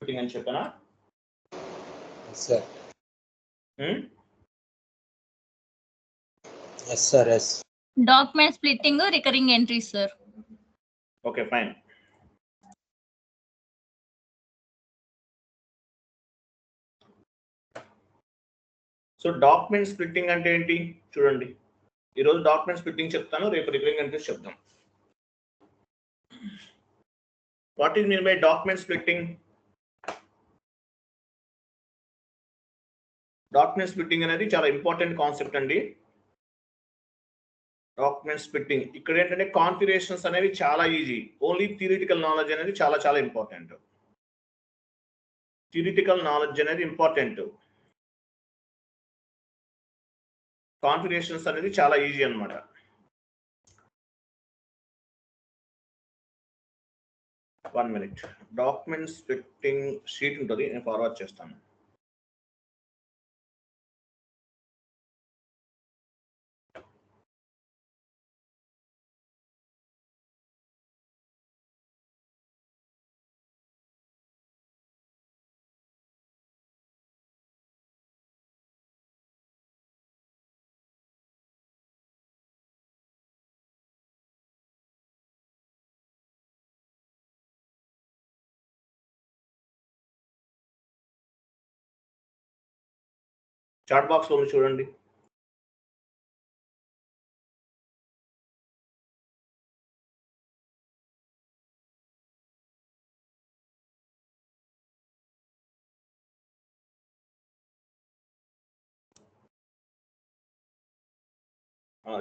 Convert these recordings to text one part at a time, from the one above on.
splitting అని చెప్పానా? Yes, sir. Yes, sir. Yes. Document splitting, recurring entries, sir. Okay, fine. So document splitting అంటే ఏంటి చూడండి. ఈరోజు డాక్యుమెంట్ స్ప్లిట్టింగ్ చెప్తాను, రేపు రికరింగ్ ఎంట్రీస్ చెప్తాం. What is mean by document splitting? Document splitting అనేది చాలా ఇంపార్టెంట్ కాన్సెప్ట్ అండి. డాక్యుమెంట్ స్ప్లిట్టింగ్ ఇక్కడ ఏంటంటే కాన్ఫిగరేషన్స్ అనేవి చాలా ఈజీ. ఓన్లీ థియరిటికల్ నాలెడ్జ్ అనేది చాలా చాలా ఇంపార్టెంట్. థియరిటికల్ నాలెడ్జ్ అనేది ఇంపార్టెంట్. కాన్ఫిగరేషన్స్ అనేది చాలా ఈజీ అన్నమాట. One minute. Document splitting sheet ఉంటుంది, నేను ఫార్వర్డ్ చేస్తాను. చాట్ బాక్స్ లో చూడండి.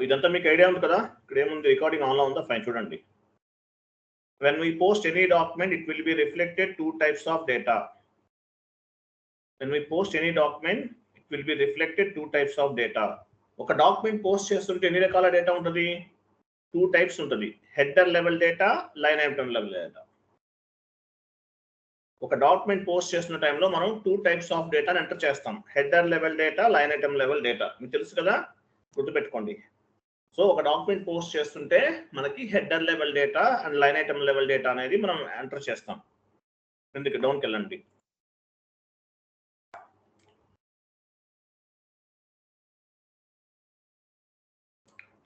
ఇదంతా మీకు ఐడియా ఉంది కదా? ఇక్కడ ఏముంది, రికార్డింగ్ ఆన్లో ఉందా? ఫైన్, చూడండి. When we post any document, it will be reflected two types of data. When we post any document, it will be reflected two types of data. ఒక డాక్యుమెంట్ పోస్ట్ చేస్తుంటే ఎన్ని రకాల డేటా ఉంటుంది? 2 types ఉంటుంది. Header level data, line item level data. ఒక document post చేస్తున్న టైంలో మనం 2 టైప్స్ ఆఫ్ డేటాని ఎంటర్ చేస్తాం. Header level data, line item level data. మీకు తెలుసు కదా, గుర్తుపెట్టుకోండి. సో ఒక డాక్యుమెంట్ పోస్ట్ చేస్తుంటే మనకి header level data and line item level data అనేది మనం ఎంటర్ చేస్తాం. ఎందుకు డౌన్కి వెళ్ళండి.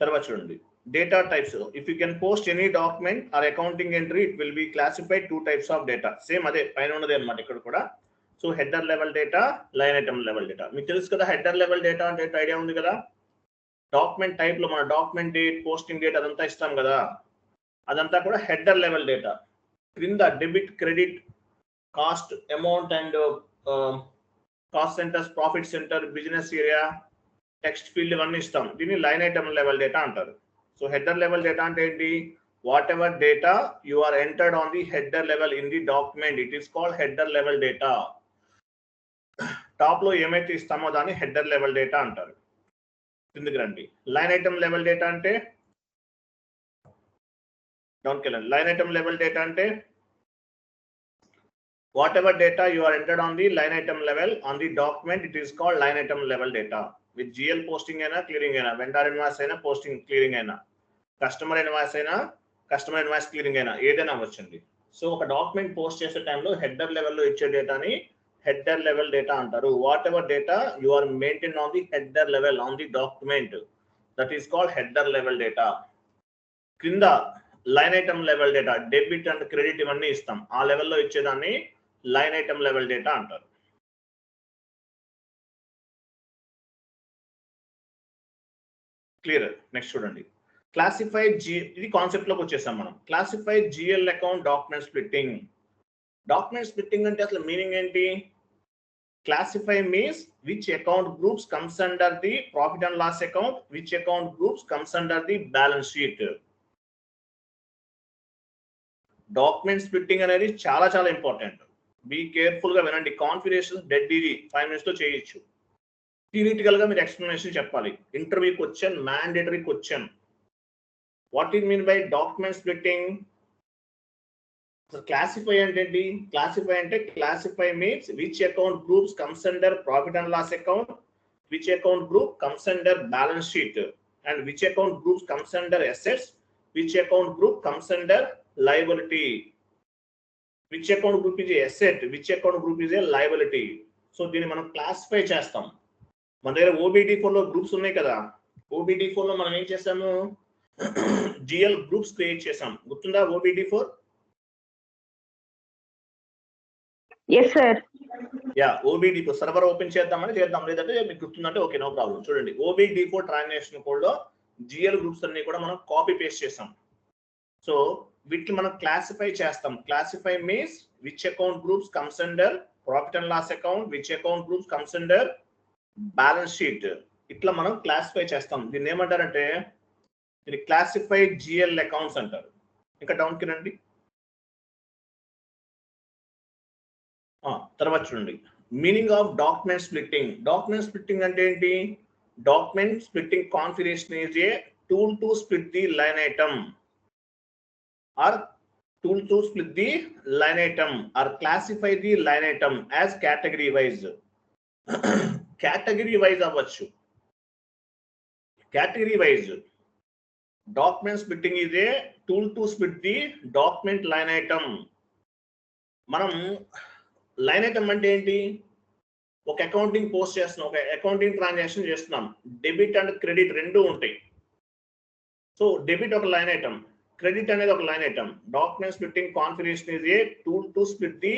తర్వాత చూడండి, data types. If you can post any document are accounting entry, it will be classified 2 types of data. Same అదే పైన ఉన్నదే అనమాట ఇక్కడ కూడా. So header level data, line item level data. మీకు తెలుసు కదా హెడర్ లెవెల్ డేటా అంటే ఐడియా ఉంది కదా? డాక్యుమెంట్ టైప్ లో మన డాక్యుమెంట్ డేట్, పోస్టింగ్ డేట్ అదంతా ఇస్తాం కదా, అదంతా కూడా హెడర్ లెవెల్ డేటా. క్రింద debit, credit, cost, amount and cost centers, profit center, business area, text field ఇవన్నీ ఇస్తాం. దీన్ని లైన్ ఐటమ్ లెవెల్ డేటా అంటారు. సో హెడర్ లెవెల్ డేటా అంటే ఏంటి? Whatever data you are entered on the header level in the document, it is called header level data. Top లో ఏమైతే ఇస్తామో దాన్ని హెడర్ లెవెల్ డేటా అంటారు. కిందకి రండి. లైన్ ఐటమ్ లెవెల్ డేటా అంటే డౌన్కి వెళ్ళండి. లైన్ ఐటమ్ లెవెల్ డేటా అంటే whatever data you are entered on the line item level on the document, it is called line item level data. With GL posting అయినా, clearing అయినా, vendor invoice అయినా, posting clearing అయినా, customer invoice అయినా, customer invoice clearing అయినా, ఏదైనా అవ్వచ్చండి. So ఒక document post చేసే టైంలో హెడర్ లెవెల్లో ఇచ్చే డేటాని హెడర్ లెవెల్ డేటా అంటారు. Whatever data you are maintain on the header level on the document, that is called header level data. క్రింద line item level data, debit and credit ఇవన్నీ ఇస్తాం. ఆ లెవెల్లో ఇచ్చేదాన్ని లైన్ ఐటమ్ లెవెల్ డేటా అంటారు. Clear? Next చూడండి, classified ఇది concept లోకి వచ్చేసాం మనం. Classified GL account document splitting. Document splitting అంటే అసలు మీనింగ్ ఏంటి? Classify means which account groups comes under the profit and loss account, which account groups comes under the balance sheet. Document splitting అనేది చాలా చాలా important. Be careful గా వినండి. Configuration dead easy, 5 minutes లో చేయొచ్చు. థియరిటికల్ గా మీరు ఎక్స్ప్లెనేషన్ చెప్పాలి. Interview question, mandatory question. What is mean by document splitting? Classify అంటే ఏంటి? క్లాసిఫై అంటే classify means which account groups comes under profit and loss account, which account group comes under balance sheet, and which account groups comes under assets, which account group comes under liability. Which account group is a asset, which account group is a liability. So దీన్ని మనం classify చేస్తాం. మన దగ్గర OBD4 లో groups ఉన్నాయి కదా, OBD4 లో మనం ఏం చేసాము, GL గ్రూప్స్ క్రియేట్ చేసాం. గుర్తుందా OBD4? Yes, sir. Yeah, OBD4 server open చేద్దామని చేద్దాం, లేదంటే మీకు గుర్తుందంటే ఓకే, నో ప్రాబ్లం. చూడండి, OBD4 ట్రాన్సాక్షన్ కోడ్ లో GL గ్రూప్స్ అన్ని కూడా మనం కాపీ పేస్ట్ చేసాం. సో వీటిని మనం క్లాసిఫై చేస్తాం. Classify means which account groups comes under profit and loss account, which account groups comes under balance sheet. ఇట్లా మనం క్లాసిఫై చేస్తాం. దీన్ని ఏమంటారంటే దీన్ని క్లాసిఫై GL అకౌంట్స్ అంటారు. ఇంకా డౌన్ కి రండి. తర్వాత చూడండి, meaning of document splitting. Document splitting అంటే ఏంటి? Document splitting configuration is a tool to split the line item or tool to split the line item or classify the line item as category wise. Category wise avvachu. Category wise document splitting is a tool to split the document line item. మనం line item అంటే ఏంటి? ఒక accounting post చేస్తున్నాం, ఒక accounting transaction చేస్తున్నాం. Debit and credit రెండు ఉంటాయి. So debit ఒక లైన్ ఐటమ్, క్రెడిట్ అనేది ఒక line item. Document splitting configuration is a tool to split the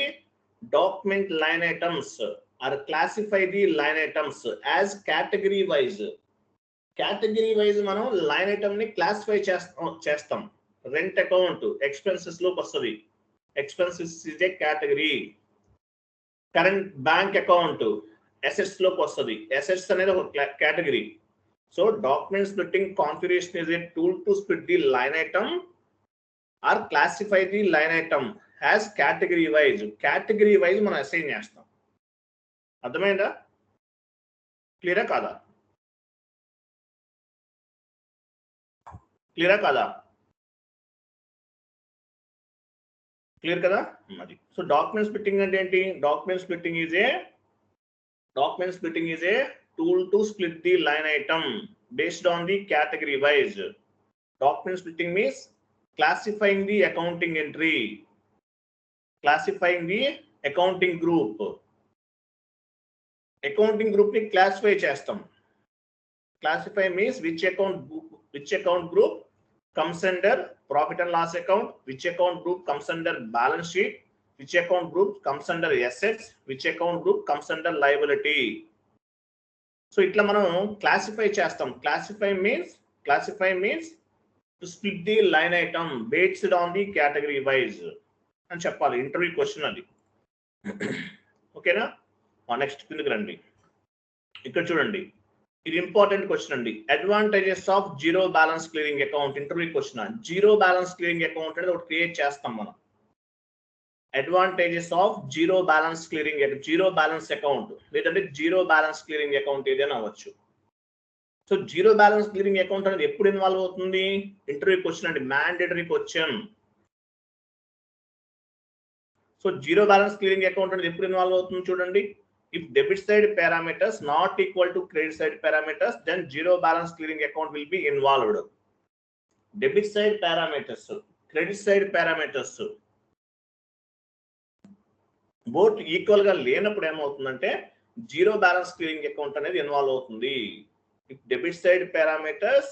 document line items or classify the line items as category wise. Category wise మనం line item ని classify చేస్తాం. Rent account expenses లోకి వస్తుంది, expenses is a category. Current bank account assets లోకి వస్తుంది, assets అనేది ఒక category. So document splitting configuration is a tool to split the line item or classify the line item as category wise. Category wise మనం assign చేస్తాం. అర్థమైందా? క్లియరా కాదా? క్లియరా కాదా? క్లియర్ కదా అది. సో డాక్యుమెంట్ స్ప్లిట్టింగ్ అంటే ఏంటి? Document splitting is a tool to split the line item based on the category wise. Document splitting means classifying the accounting entry, classifying the accounting group. Accounting group ni classify chestam. Classify means which account group comes under profit and loss account, which account group comes under balance sheet, which account group comes under assets, which account group comes under liability. So ఇట్లా మనం classify చేస్తాం. Classify means to split the line item based on the category wise అని చెప్పాలి. Interview question అది. ఓకేనా? Next కిందకి రండి. ఇక్కడ చూడండి, ఇది ఇంపార్టెంట్ క్వశ్చన్ అండి. Advantages of zero balance clearing account interview question. Zero balance clearing account అనేది ఒకటి క్రియేట్ చేస్తాం మనం. Advantages of zero balance clearing, zero balance account లేదంటే జీరో బ్యాలెన్స్ క్లియరింగ్ అకౌంట్ ఏదైనా అవ్వచ్చు. So zero balance clearing account అనేది ఎప్పుడు ఇన్వాల్వ్ అవుతుంది? ఇంటర్వ్యూ క్వశ్చన్ అండి, mandatory question. So zero balance clearing account అనేది ఎప్పుడు ఇన్వాల్వ్ అవుతుంది చూడండి. If debit side parameters not equal to credit side parameters then zero balance clearing account will be involved. Debit side parameters, credit side parameters both equal గా లేనప్పుడు ఏమవుతుందంటే zero balance clearing account అనేది involve అవుతుంది. If debit side parameters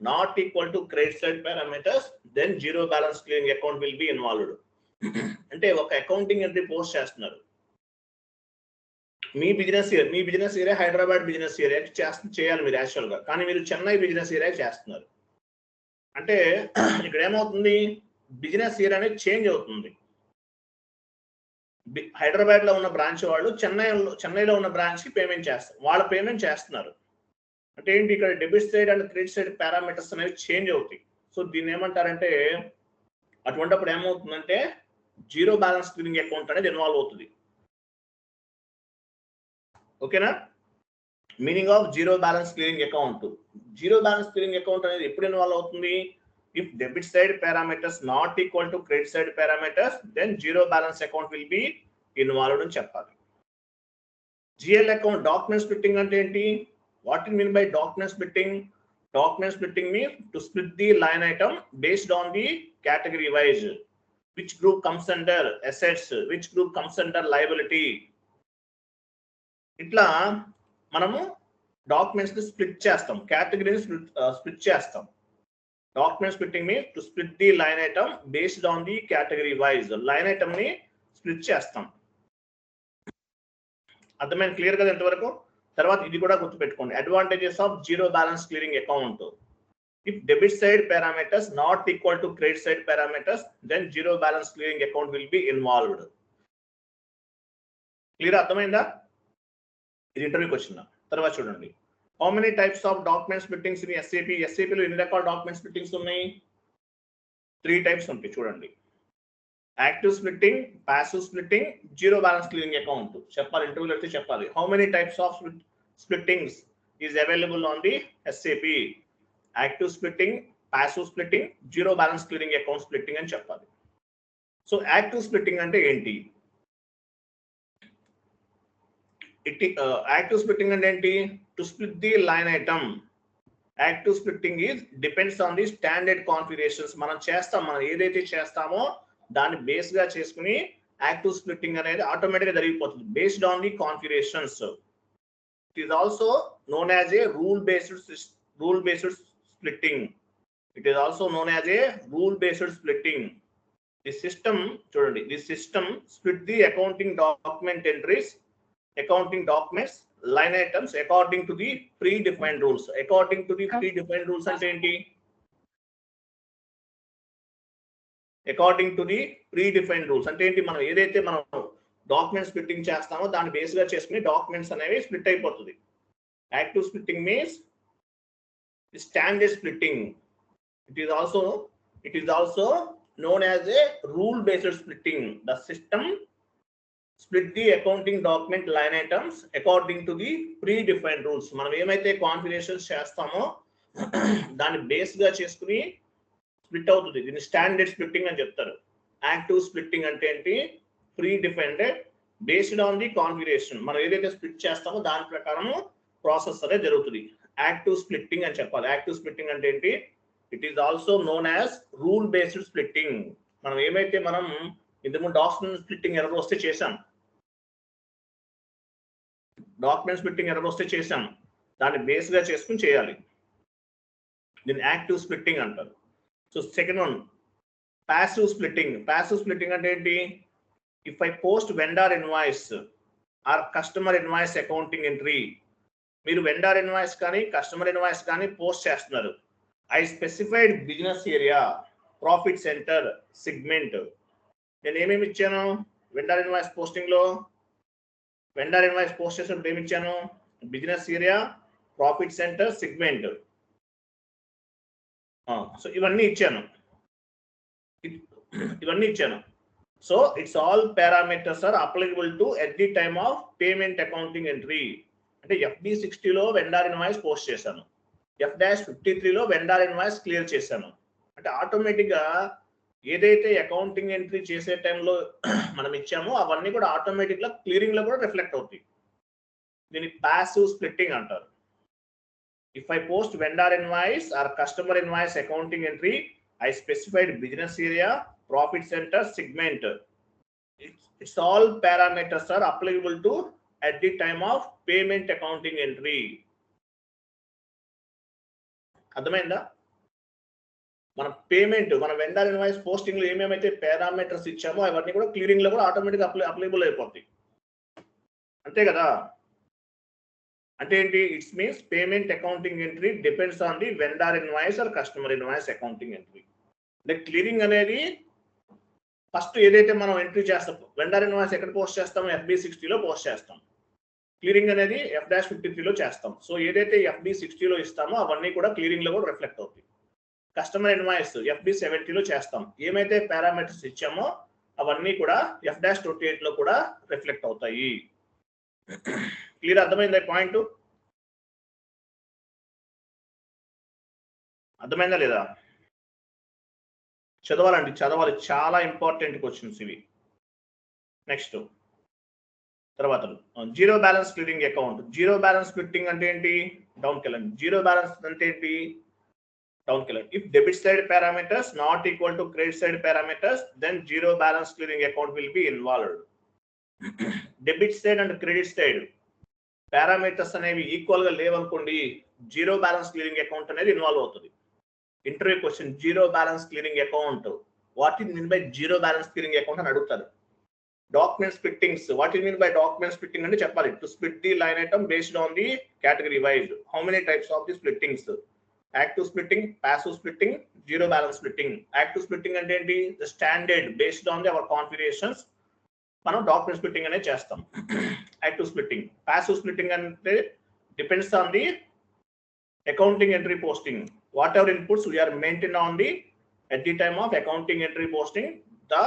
not equal to credit side parameters then zero balance clearing account will be involved. అంటే ఒక accounting entry post చేస్తున్నారు. మీ business area Hyderabad business area చేయాలి మీరు యాక్చువల్ గా, కానీ మీరు చెన్నై బిజినెస్ ఏరియా చేస్తున్నారు. అంటే ఇక్కడ ఏమవుతుంది, బిజినెస్ ఏరియా అనేది చేంజ్ అవుతుంది. హైదరాబాద్ లో ఉన్న బ్రాంచ్ వాళ్ళు చెన్నైలో ఉన్న బ్రాంచ్ కి పేమెంట్ చేస్తారు, వాళ్ళ పేమెంట్ చేస్తున్నారు. అంటే ఏంటి, ఇక్కడ debit side and credit side parameters అనేవి చేంజ్ అవుతాయి. సో దీన్ని ఏమంటారంటే, అటువంటిప్పుడు ఏమవుతుందంటే జీరో బ్యాలెన్స్ క్లియరింగ్ అకౌంట్ అనేది ఇన్వాల్వ్ అవుతుంది. ఓకేనా? Meaning of zero balance clearing account. Zero balance clearing account అనేది ఎప్పుడు ఇన్వాల్వ్ అవుతుంది? If debit side parameters not equal to credit side parameters, then zero balance account will be involved అని చెప్పాలి. GL account document splitting అంటే ఏంటి? What do you mean by document splitting? Document splitting means to split the line item based on the category wise. which group comes under assets, which group comes under liability. ఇట్లా మనము documents ని split చేస్తాం, కేటగిరీని split చేస్తాం. Document splitting means to split the line item based on the category wise. Line item ని split చేస్తాం. అర్థమైంది? Clear కదా ఎంతవరకు? తర్వాత ఇది కూడా గుర్తుపెట్టుకోండి, advantages of zero balance clearing account. If debit side parameters not equal to credit side parameters, then zero balance clearing account will be involved. Clear? అర్థమైందా? ఇది ఇంటర్వ్యూ క్వశ్చన్. తర్వాత చూడండి, how many types of document splittings in SAP? SAP లో ఎన్ని రకాల document splittings ఉన్నాయి? 3 types ఉంటాయి చూడండి. Active splitting, passive splitting, zero balance clearing account. చెప్పాలి, ఇంటర్వ్యూలో అయితే చెప్పాలి. How many types of splittings is available on the SAP? Active splitting, passive splitting, zero balance clearing account splitting అని చెప్పాలి. సో యాక్టివ్ స్ప్లిట్టింగ్ అంటే ఏంటి? యాక్టివ్ స్ప్లిట్టింగ్ అంటే ఏంటి? To split the line item. Active splitting is depends on the standard configurations. మనం ఏదైతే చేస్తామో దాన్ని బేస్ గా చేసుకుని యాక్టివ్ స్ప్లిట్టింగ్ అనేది ఆటోమేటిక్ గా జరిగిపోతుంది, based on the configurations. It is also known as a rule based splitting. It is also known as a rule based splitting. The system split the accounting document entries, accounting documents, line items according to the predefined rules. According to the predefined rules అంటే ఏంటి? According to the predefined rules అంటే ఏంటి? మనం ఏదైతే మనం document splitting చేస్తామో దాన్ని base గా చేసుకుని డాక్యుమెంట్స్ అనేవి స్ప్లిట్ అయిపోతుంది. Active splitting means standard splitting. It is also known as a rule based splitting. The system split the accounting document line items according to the predefined rules. మనం ఏమైతే configurations చేస్తామో దాన్ని base గా చేసుకుని split అవుతుంది. దీన్ని standard splitting అని చెప్తారు. యాక్టివ్ స్ప్లిట్టింగ్ అంటే ఏంటి? Pre defined based on the configuration. మనం ఏదైతే స్ప్లిట్ చేస్తామో దాని ప్రకారము ప్రాసెస్ అనేది జరుగుతుంది. యాక్టివ్ స్ప్లిట్టింగ్ అని చెప్పాలి. యాక్టివ్ స్ప్లిట్టింగ్ అంటే ఏంటి? It is also known as rule based splitting. మనం ఏమైతే ఇంతకుముందు డాక్యుమెంట్ స్ప్లిట్టింగ్ ఎర్రర్ వస్తే చేసాం, దాన్ని బేస్ గా చేసుకుని చేయాలి. దీన్ని యాక్టివ్ స్ప్లిట్టింగ్ అంటారు. So second one, passive splitting. Passive splitting అంటే ఏంటి? If I post vendor invoice or customer invoice accounting entry, మీరు వెండర్ ఇన్వాయిస్ కానీ కస్టమర్ ఇన్వాయిస్ కానీ పోస్ట్ చేస్తున్నారు. I specified business area, profit center, segment. నేను ఏమేమి ఇచ్చాను వెండర్ ఇన్వాయిస్ పోస్టింగ్ లో? వెండర్ ఇన్వాయిస్ పోస్ట్ చేసినప్పుడు ఏమి ఇచ్చాను? Business area, profit center, segment. So ఇవన్నీ ఇచ్చాను. So it's all parameters are applicable to at the time of payment accounting entry. అంటే FD60 లో వెండర్ ఇన్వాయిస్ పోస్ట్ చేశాను, F-53 లో వెండర్ ఇన్వాయిస్ క్లియర్ చేశాను. అంటే ఆటోమేటిక్ గా ఏదైతే అకౌంటింగ్ ఎంట్రీ చేసే టైంలో మనం ఇచ్చామో అవన్నీ కూడా ఆటోమేటిక్ గా క్లియరింగ్ లో కూడా రిఫ్లెక్ట్ అవుతాయి. దీన్ని పాసివ్ స్ప్లిట్టింగ్ అంటారు. If I post vendor invoice or customer invoice accounting entry, I specified business area, profit center, segment. It's all parameters are applicable to at the time of payment accounting entry. అర్థమైందా? మన vendor invoice posting లో ఏమేమైతే parameters ఇచ్చామో అవన్నీ కూడా clearing లో కూడా automatic applicable అయిపోతాయి. అంతే కదా? అంటే ఏంటి? It's means payment accounting entry depends on the vendor invoice or customer invoice accounting entry. అంటే క్లియరింగ్ అనేది ఫస్ట్ ఏదైతే మనం ఎంట్రీ చేస్తాం, వెండర్ ఇన్వాయిస్ ఎక్కడ పోస్ట్ చేస్తామో FB60 లో పోస్ట్ చేస్తాం. క్లియరింగ్ అనేది F-53 లో చేస్తాం. సో ఏదైతే FB60 లో ఇస్తామో అవన్నీ కూడా క్లియరింగ్ లో కూడా రిఫ్లెక్ట్ అవుతాయి. కస్టమర్ ఇన్వాయిస్ FB70 లో చేస్తాం. ఏమైతే పారామీటర్స్ ఇచ్చామో అవన్నీ కూడా F-28 లో కూడా రిఫ్లెక్ట్ అవుతాయి. క్లియర్? అర్థమైందా పాయింట్? అర్థమైందా లేదా? చదవాలి, చాలా ఇంపార్టెంట్ క్వశ్చన్స్ ఇవి. నెక్స్ట్ తర్వాత zero balance clearing account. Zero balance splitting అంటే ఏంటి? డౌన్కి వెళ్ళండి. జీరో బ్యాలెన్స్ అంటే ఏంటి? డౌన్ కి వెళ్ళండి. If debit side parameters not equal to credit side parameters then zero balance clearing account will be involved. Debit side and credit side parameters అనేవి equal గా లేవనుకోండి, జీరో బ్యాలెన్స్ క్లియరింగ్ అకౌంట్ అనేది involve అవుతుంది. Interview question, zero balance clearing account, what is mean by zero balance clearing account అని అడుగుతారు. Document splittings, what is mean by document splitting అంటే చెప్పాలి. To split the line item based on the category wise. How many types of the splittings? Active splitting, passive splitting, zero balance splitting. యాక్టివ్ స్ప్లిట్టింగ్ అంటే ఏంటి? The standard based on the our configurations మనం document splitting అనేది చేస్తాం. Active splitting. Passive splitting అంటే depends on the accounting entry posting. Whatever inputs we are maintained on the at the time of accounting entry posting, the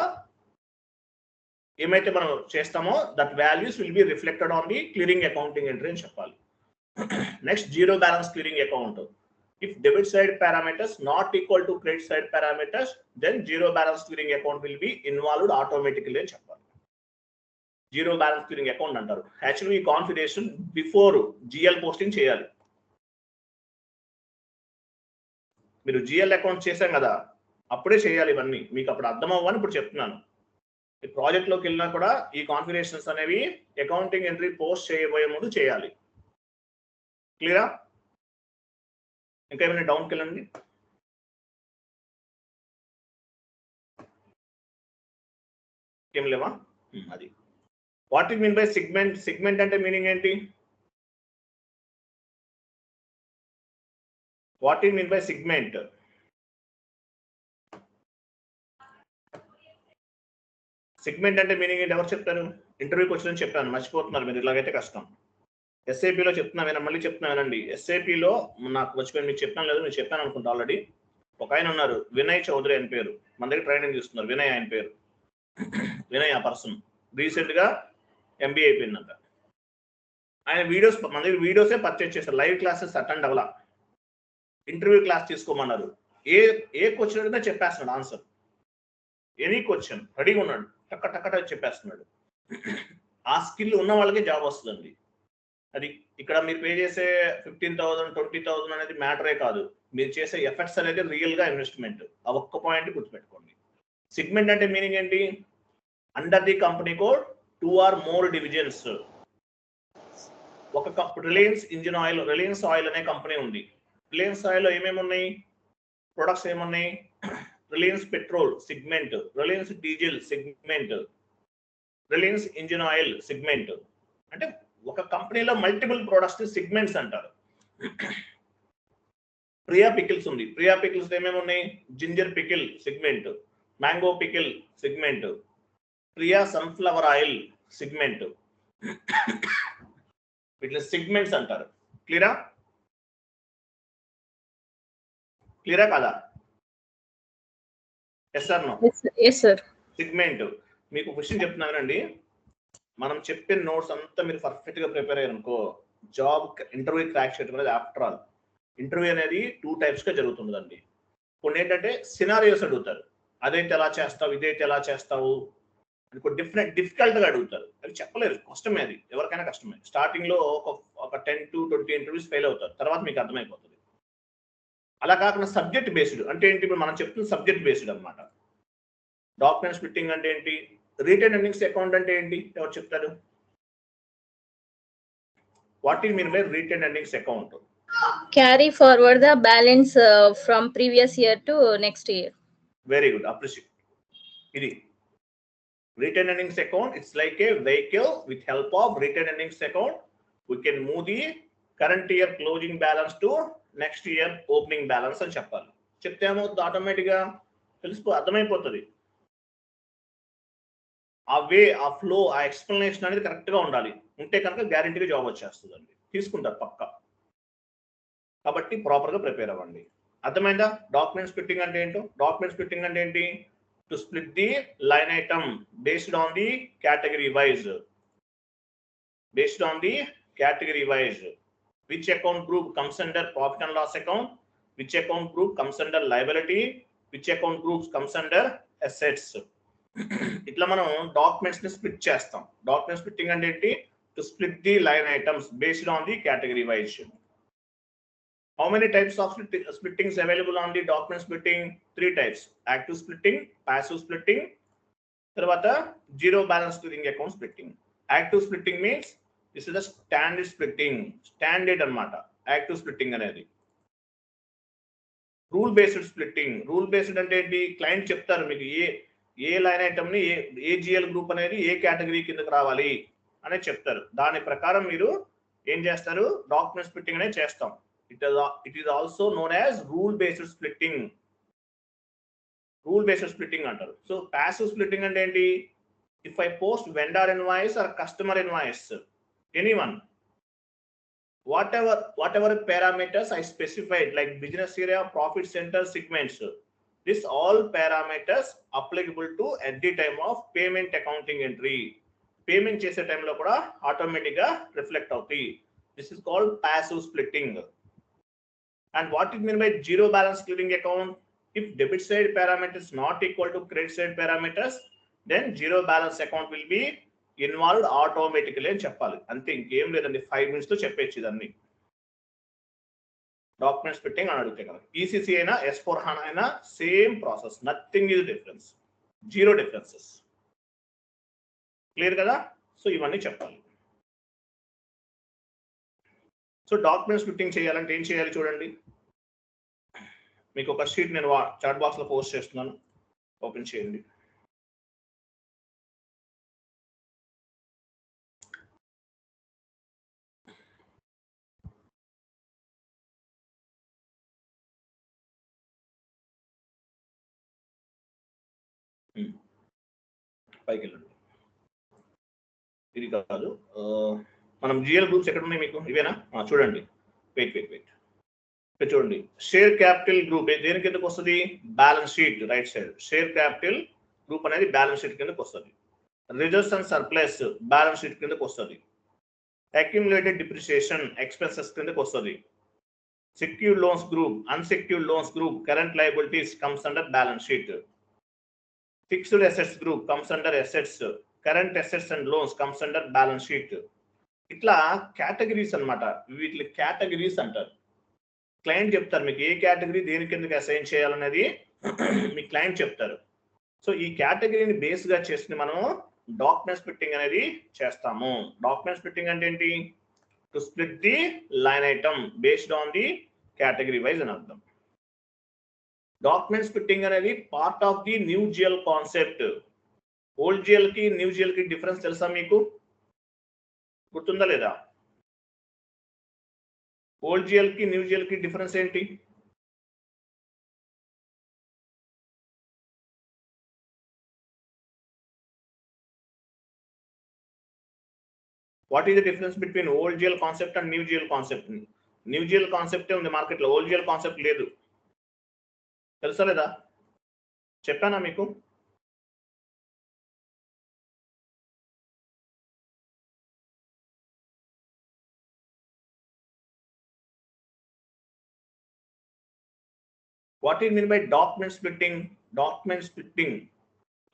ఏమైతే మనం చేస్తామో that values will be reflected on the clearing accounting entry అని చెప్పాలి. Next zero balance clearing account. If debit side parameters not equal to credit side parameters then zero balance clearing account will be involved automatically అని చెప్పాలి. Zero balance clearing account అంటారు. Actually ఈ configuration before GL posting చేయాలి. మీరు GL account చేశాం కదా, అప్పుడే చేయాలి ఇవన్నీ. మీకు అప్పుడు అర్థం అవ్వని ఇప్పుడు చెప్తున్నాను. ఈ ప్రాజెక్ట్ లోకి వెళ్ళినా కూడా ఈ కాన్ఫిగరేషన్స్ అనేవి అకౌంటింగ్ ఎంట్రీ పోస్ట్ చేయబోయే ముందు చేయాలి. క్లియరా? ఇంకా ఏమైనా డౌన్కి వెళ్ళండి. ఏం లేవా? అది what is mean by segment. Segment అంటే మీనింగ్ ఏంటి? What is mean by segment? Segment అంటే మీనింగ్ ఏంటి? ఎవరు చెప్తారు? ఇంటర్వ్యూకి వచ్చిన చెప్పాను, మర్చిపోతున్నారు మీరు. ఇలాగైతే కష్టం. ఎస్ఐపిలో చెప్తున్నా వినండి, మళ్ళీ చెప్తున్నా వినండి. ఎస్ఐపిలో నాకు మర్చిపోయి మీకు చెప్పాను లేదు, మీరు చెప్పాను అనుకుంటా ఆల్రెడీ. ఒక ఆయన ఉన్నారు, వినయ్ చౌదరి అని పేరు, మన దగ్గర ట్రైనింగ్ తీసుకున్నారు. వినయ్ ఆయన పేరు. వినయ్ ఆ పర్సన్ రీసెంట్ గా ఎంబీఏ అయిపోయిందంట. ఆయన వీడియోస్ మన దగ్గర వీడియోసే పర్చేజ్ చేస్తారు. లైవ్ క్లాసెస్ అటెండ్ అవ్వాల. ఇంటర్వ్యూ క్లాస్ తీసుకోమన్నారు. ఏ క్వశ్చన్ అడిగినా చెప్పేస్తున్నాడు ఆన్సర్. ఎనీ క్వశ్చన్ రెడీగా ఉన్నాడు, టక్క టక్క చెప్పేస్తున్నాడు. ఆ స్కిల్ ఉన్న వాళ్ళకి జాబ్ వస్తుందండి. అది ఇక్కడ మీరు పే చేసే 15,000 20,000 అనేది మ్యాటరే కాదు. మీరు చేసే ఎఫర్ట్స్ అనేది రియల్ గా ఇన్వెస్ట్మెంట్. ఆ ఒక్క పాయింట్ గుర్తుపెట్టుకోండి. సిగ్మెంట్ అంటే మీనింగ్ ఏంటి? Under the company code 2 or more divisions. ఒక Reliance engine oil, Reliance oil అనే కంపెనీ ఉంది. రిలయన్స్ ఆయిల్ లో ఏమేమి ఉన్నాయి? ప్రొడక్ట్స్ ఏమున్నాయి? Reliance petrol segment, Reliance diesel segment, Reliance engine oil segment. అంటే ఒక కంపెనీలో మల్టిపుల్ ప్రొడక్ట్స్ సెగ్మెంట్స్ అంటారు. ప్రియా పికిల్స్ ఉంది. ప్రియా పికిల్స్ ఏమేమి ఉన్నాయి? Ginger pickle segment, mango pickle segment, Priya sunflower oil segment. వీటిని సెగ్మెంట్స్ అంటారు. క్లియరా? క్లియరా కాదా? Yes sir no? Yes sir. Segment. మీకు క్వశ్చన్ చెప్తున్నానండి. మనం చెప్పిన నోట్స్ అంతా మీరు పర్ఫెక్ట్ గా ప్రిపేర్ అయ్యారు అనుకో, జాబ్ ఇంటర్వ్యూ క్రాక్ చేయడం అనేది ఆఫ్టర్ ఆల్ ఇంటర్వ్యూ అనేది 2 types గా జరుగుతుందండి. కొన్ని ఏంటంటే సినారియోస్ అడుగుతారు. అదైతే ఎలా చేస్తావు, ఇదైతే ఎలా చేస్తావు అని కొన్ని డిఫికల్ట్ గా అడుగుతారు. అవి చెప్పలేరు, కష్టమే. అది ఎవరికైనా కష్టమే. స్టార్టింగ్ లో ఒక 10 to 20 ఇంటర్వ్యూస్ ఫెయిల్ అవుతారు, తర్వాత మీకు అర్థమైపోతుంది. అలా కాకుండా సబ్జెక్ట్ బేస్డ్ అంటే ఏంటి? ఇప్పుడు మనం చెప్తున్న సబ్జెక్ట్ బేస్డ్ అనమాట. డాక్యుమెంట్ స్ప్లిట్టింగ్ అంటే ఏంటి? రిటైన్ ఎర్నింగ్స్ అకౌంట్ అంటే ఏంటి? ఎవరు చెప్తారు? What is mean by retain earnings account? Carry forward the balance from previous year to next year. Very good, appreciate. ఇది retain earnings account. It's like A vehicle. With help of retain earnings account we can move the current year closing balance to next year opening balance అని చెప్పాలి. చెప్తే ఏమవుతుంది? Automatic గా అర్థమైపోతుంది. ఆ వే, ఆ flow, ఆ ఎక్స్ప్లెనేషన్ అనేది కరెక్ట్ గా ఉండాలి. ఉంటే కనుక గ్యారంటీగా జాబ్ వచ్చేస్తుంది అండి. తీసుకుంటారు పక్కా. కాబట్టి ప్రాపర్ గా ప్రిపేర్ అవ్వండి. అర్థమైందా? డాక్యుమెంట్ స్ప్లిట్టింగ్ అంటే ఏంటో? డాక్యుమెంట్ స్ప్లిట్టింగ్ అంటే ఏంటి? To split the line item based on the category wise. Based on the category wise, which account group comes under profit and loss account, which account group comes under liability, which account groups comes under assets. ఇట్లా మనం documents ని split చేస్తాం. Document splitting అంటే ఏంటి? To split the line items based on the category wise. How many types of splittings available on the document splitting? 3 types. Active splitting, passive splitting, తర్వాత zero balance clearing account splitting. Active splitting means this is the standard splitting. Standard అన్నమాట active splitting అనేది. Rule based splitting. Rule based అంటే ఏంటి? Client చెప్తారు మీకు ఏ line item ని ఏ GL group అనేది ఏ category కిందకి రావాలి అనేది చెప్తారు. దాని ప్రకారం మీరు ఏం చేస్తారు? డాక్యుమెంట్ స్ప్లిట్టింగ్ అనేది చేస్తాం. It is also known as rule based splitting. Rule based splitting అంటారు. సో ప్యాసివ్ స్ప్లిట్టింగ్ అంటే ఏంటి? If I post vendor invoice or customer invoice, anyone, whatever parameters I specified, like business area, profit center, segments, this all parameters applicable to at the time of payment accounting entry. Payment చేసే టైంలో కూడా automatic గా reflect అవుతాయి. This is called passive splitting. And what is meant by zero balance clearing account? If debit side parameters not equal to credit side parameters, then zero balance account will be involved automatically అని చెప్పాలి. అంతే, ఇంకేం లేదండి. 5 minutes లో చెప్పేచ్చు ఇదన్నీ. Document splitting అని అడిగితే కదా, ఈసీసీ అయినా S/4HANA అయినా same process, nothing is difference, zero differences. Clear కదా? సో ఇవన్నీ చెప్పాలి. సో డాక్యుమెంట్ స్ప్లిట్టింగ్ చేయాలంటే ఏం చేయాలి చూడండి. మీకు ఒక షీట్ నేను చాట్ బాక్స్ లో పోస్ట్ చేస్తున్నాను, ఓపెన్ చేయండి. పైకి వెళ్ళండి. ఇది కాదు, మనం జిఎల్ గ్రూప్స్ ఎక్కడ ఉన్నాయి మీకు? ఇవేనా? చూడండి, వెయిట్ ఇక్కడ చూడండి. షేర్ క్యాపిటల్ గ్రూప్ దేని కిందకు వస్తుంది? Balance sheet right side. Share capital group అనేది బ్యాలెన్స్ షీట్ కిందకు వస్తుంది. Reserves and surplus balance sheet కిందకు వస్తుంది. అక్యుములేటెడ్ డిప్రిసియేషన్ ఎక్స్పెన్సెస్ కిందకు వస్తుంది. Secured loans group, unsecured loans group, current liabilities comes under balance sheet. Fixed assets group comes under assets. Current assets and loans comes under balance sheet. ఇట్లా categories అన్నమాట. వీటిని categories అంటారు. Client చెప్తారు మీకు ఏ category దేని కిందకి అసైన్ చేయాలనేది మీ client చెప్తారు. సో ఈ కేటగిరీని బేస్ గా చేసి మనం డాక్యుమెంట్ స్ప్లిట్టింగ్ అనేది చేస్తాము. డాక్యుమెంట్ స్ప్లిట్టింగ్ అంటే ఏంటి? To split the line item based on the category wise అని అర్థం. డాక్యుమెంట్ స్ప్లిట్టింగ్ అనేది part of the new GL concept. Old GL కి న్యూ జిఎల్ కి డిఫరెన్స్ తెలుసా మీకు? గుర్తుందా లేదా? ఓల్డ్ జిఎల్ కి న్యూ జిఎల్ కి డిఫరెన్స్ ఏంటి? What is the difference between old GL concept and new GL concept? New GL కాన్సెప్టే ఉంది మార్కెట్లో, ఓల్డ్ జిఎల్ కాన్సెప్ట్ లేదు. తెలుసా లేదా? చెప్పానా మీకు? What is mean by document splitting? Document splitting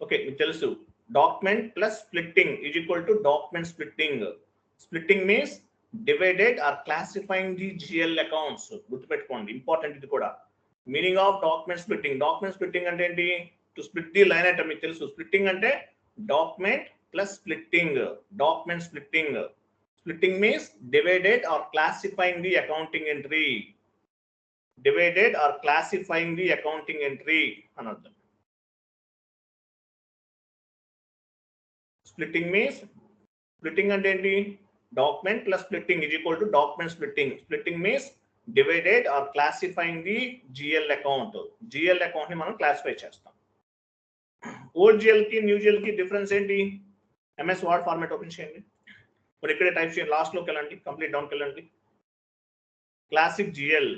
okay మీకు తెలుసు. Document plus splitting is equal to document splitting. Splitting means divided or classifying the GL accounts. గుర్తుపెట్టుకోండి, ఇంపార్టెంట్ ఇది కూడా. Meaning of document splitting. Document splitting అంటే ఏంటి? To split the line item. మీకు తెలుసు splitting అంటే document plus splitting. Document splitting. Splitting means divided or classifying the accounting entry. Divided or classifying the accounting entry అని అర్థం. Splitting means, splitting అంటే ఏంటి? Document plus splitting is equal to document splitting. Splitting means divided or classifying the GL account. GL account ని మనం classify చేస్తాం. Old GL కి new GL కి difference ఏంటి? ఎంఎస్ వర్డ్ ఫార్మాట్ ఓపెన్ చేయండి. ఇప్పుడు ఇక్కడే టైప్ చేయండి, లాస్ట్ లోకి వెళ్ళండి, కంప్లీట్ డౌన్కి వెళ్ళండి. Classic GL.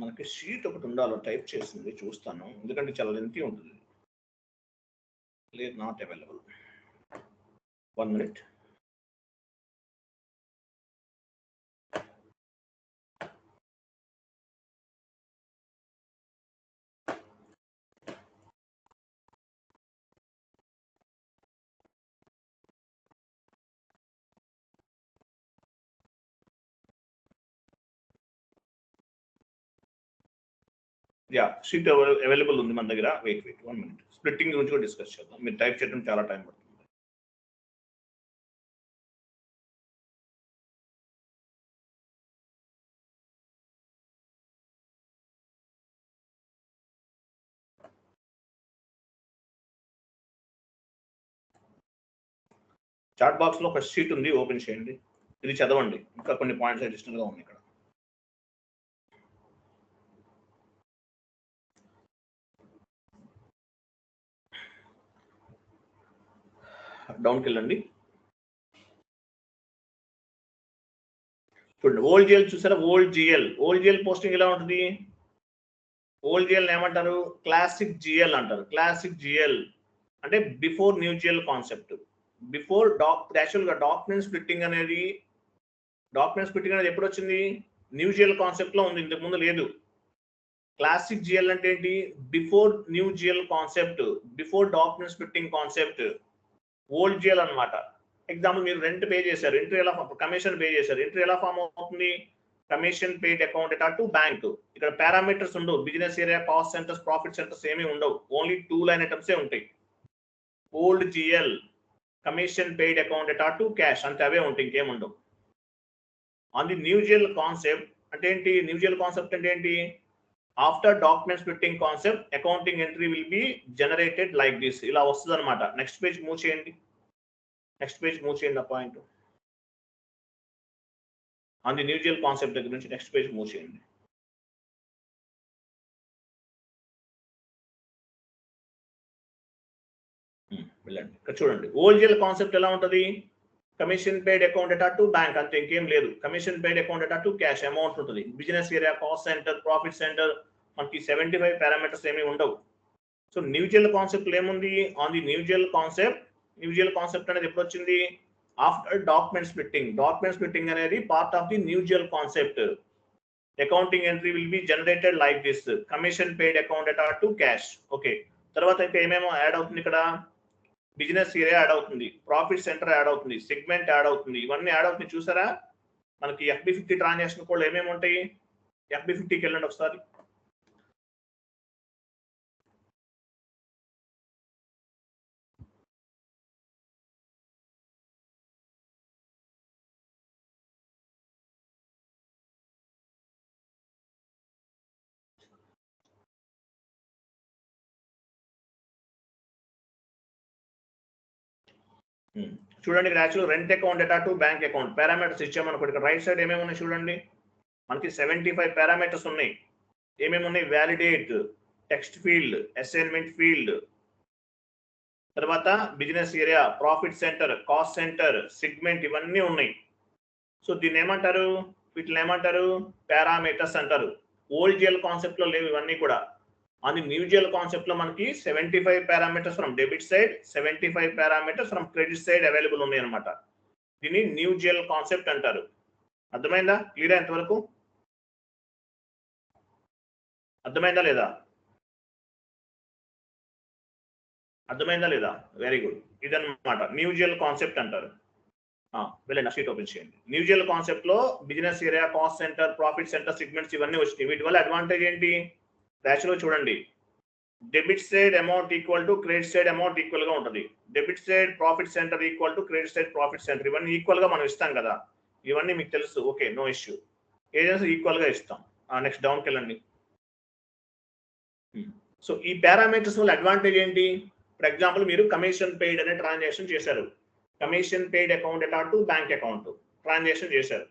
మనకి షీట్ ఒకటి ఉండాలో టైప్ చేసింది చూస్తాను, ఎందుకంటే చాలా లెంతీ ఉంటుంది. లేదు, not available. 1 minute. Yeah sheet available ఉంది మన దగ్గర. Wait 1 minute. స్ప్లిట్టింగ్ గురించి కూడా డిస్కస్ చేద్దాం. మీరు టైప్ చేయడం చాలా టైం పడుతుంది. చాట్ బాక్స్ లో ఒక షీట్ ఉంది, ఓపెన్ చేయండి. ఇది చదవండి. ఇంకా కొన్ని పాయింట్స్ అడిషనల్ గా ఉన్నాయి ఇక్కడ. డౌన్కి వెళ్ళండి. చూడండి, ఓల్డ్ జిఎల్ చూసారా? ఓల్డ్ జిఎల్ పోస్టింగ్ ఎలా ఉంటుంది? ఓల్డ్ జిఎల్ ఏమంటారు? క్లాసిక్ జిఎల్ అంటారు. క్లాసిక్ జిఎల్ అంటే before new GL concept. Before యాక్చువల్గా డాక్యుమెంట్ స్ప్లిట్టింగ్ అనేది ఎప్పుడు వచ్చింది? న్యూ జిఎల్ కాన్సెప్ట్ లో ఉంది, ఇంతకు ముందు లేదు. క్లాసిక్ జిఎల్ అంటే ఏంటి? Before new GL concept, before document splitting concept old GL అనమాట. ఎగ్జాంపుల్, మీరు రెంట్ పే చేశారు, ఎంట్రీ ఎలా కమిషన్ పే చేశారు, ఎంట్రీ ఎలా ఫామ్ అవుతుంది? కమిషన్ పెయిడ్ అకౌంట్ అటు బ్యాంక్. ఇక్కడ పారామీటర్స్ ఉండవు. Business area, cost centers, profit centres ఏమీ ఉండవు. ఓన్లీ 2 లైన్ ఐటమ్సే ఉంటాయి. Old GL commission paid account అటు క్యాష్ అంతే, అవే ఉంటాయి, ఇంకేం ఉండవు. On the new GL concept అంటే ఏంటి? న్యూ జిఎల్ కాన్సెప్ట్ అంటే ఏంటి? After document splitting concept accounting entry will be generated like this. ఇలా వస్తుంది అనమాట. నెక్స్ట్ పేజ్ మూవ్ చేయండి. ఆ point on the new GL concept దగ్గర నుంచి నెక్స్ట్ పేజ్ మూవ్ చేయండి. వెళ్ళండి. ఇక్కడ చూడండి, ఓల్డ్ జిఎల్ కాన్సెప్ట్ ఎలా ఉంటుంది? కమిషన్ పెయిడ్ అకౌంట్ అటు బ్యాంక్ అంతే, ఇంకేం లేదు. కమిషన్ పెయిడ్ అకౌంట్ అటు క్యాష్ అమౌంట్ ఉంటుంది. Business area, cost center, profit centre మనకి 75 పారామీటర్స్ ఏమీ ఉండవు. సో న్యూ జిఎల్ కాన్సెప్ట్ ఏముంది? On the new GL concept అనేది ఎప్పుడు వచ్చింది? ఆఫ్టర్ డాక్యుమెంట్ స్ప్లిట్టింగ్ అనేది part of the new GL concept. Accounting entry will be generated like this. Commission paid account అటు cash. Okay, తర్వాత ఇంకా ఏమేమో యాడ్ అవుతుంది ఇక్కడ? బిజినెస్ ఏరియా యాడ్ అవుతుంది, ప్రాఫిట్ సెంటర్ యాడ్ అవుతుంది, సెగ్మెంట్ యాడ్ అవుతుంది, ఇవన్నీ యాడ్ అవుతుంది. చూసారా? మనకి FB50 ట్రాన్సాక్షన్ కూడా ఏమేమి ఉంటాయి? FB50కి వెళ్ళండి ఒకసారి. చూడండి, ఇక్కడ యాక్చువల్ రెంట్ అకౌంట్ అటు బ్యాంక్ అకౌంట్ పారామీటర్స్ ఇచ్చామనుకోండి. ఇక్కడ రైట్ సైడ్ ఏమేమి ఉన్నాయి చూడండి. మనకి 75 పారామీటర్స్ ఉన్నాయి. ఏమేమి ఉన్నాయి? Validate, text field, assignment field, తర్వాత business area, profit centre, cost centre, segment, ఇవన్నీ ఉన్నాయి. సో దీన్ని ఏమంటారు? వీటిని ఏమంటారు? పారామీటర్స్ అంటారు. ఓల్డ్ జిఎల్ కాన్సెప్ట్ లో లేవు ఇవన్నీ కూడా. On the new GL concept లో మనకి 75 parameters from debit side, 75 parameters from credit side available ఉన్నాయి అనమాట. దీన్ని న్యూ జిఎల్ కాన్సెప్ట్ అంటారు. అర్థమైందా? క్లియర్ ఎంతవరకు? అర్థమైందా లేదా? Very good. ఇదన్నమాట న్యూ జిఎల్ కాన్సెప్ట్ అంటారు. వెళ్ళండి, షీట్ ఓపెన్ చేయండి. న్యూ జిఎల్ కాన్సెప్ట్ లో business area, cost center, profit center, segments ఇవన్నీ వచ్చినాయి. వీటి వల్ల అడ్వాంటేజ్ ఏంటి? యాక్చువల్గా చూడండి, debit side amount equal to credit side amount equal గా ఉంటుంది. Debit side profit center equal to credit side profit center, ఇవన్నీ ఈక్వల్ గా మనం ఇస్తాం కదా. ఇవన్నీ మీకు తెలుసు. Okay, no issue. Agency equal గా ఇస్తాం. నెక్స్ట్ డౌన్కి వెళ్ళండి. సో ఈ పారామీటర్స్ వల్ల అడ్వాంటేజ్ ఏంటి? ఫర్ ఎగ్జాంపుల్, మీరు కమిషన్ పెయిడ్ అనే ట్రాన్సాక్షన్ చేశారు. కమిషన్ పెయిడ్ అకౌంట్ అటు బ్యాంక్ అకౌంట్ ట్రాన్సాక్షన్ చేశారు.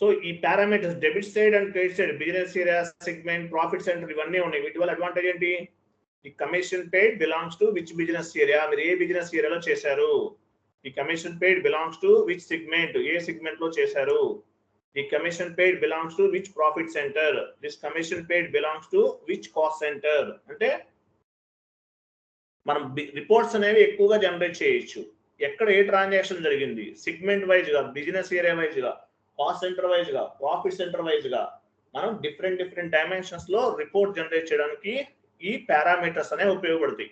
సో ఈ parameters debit side and credit side, business area, segment, profit center ఇవన్నీ ఉన్నాయి. వీటి వల్ల అడ్వాంటేజ్ ఏంటి? ఈ commission paid belongs to which business area, మీరు ఏ బిజినెస్ ఏరియాలో చేశారు. ఈ commission paid belongs to which segment, A segment లో చేశారు. ఈ commission paid belongs to which profit centre, this commission paid belongs to which cost centre. అంటే మనం reports అనేవి ఎక్కువగా జనరేట్ చేయొచ్చు. ఎక్కడ ఏ ట్రాన్సాక్షన్ జరిగింది, సెగ్మెంట్ వైజ్ గా, బిజినెస్ ఏరియా వైజ్ గా, కాస్ట్ సెంటర్ వైజ్ గా, ప్రాఫిట్ సెంటర్ వైజ్ గా మనం డిఫరెంట్ డైమెన్షన్స్ లో రిపోర్ట్ జనరేట్ చేయడానికి ఈ పారామీటర్స్ అనేవి ఉపయోగపడతాయి.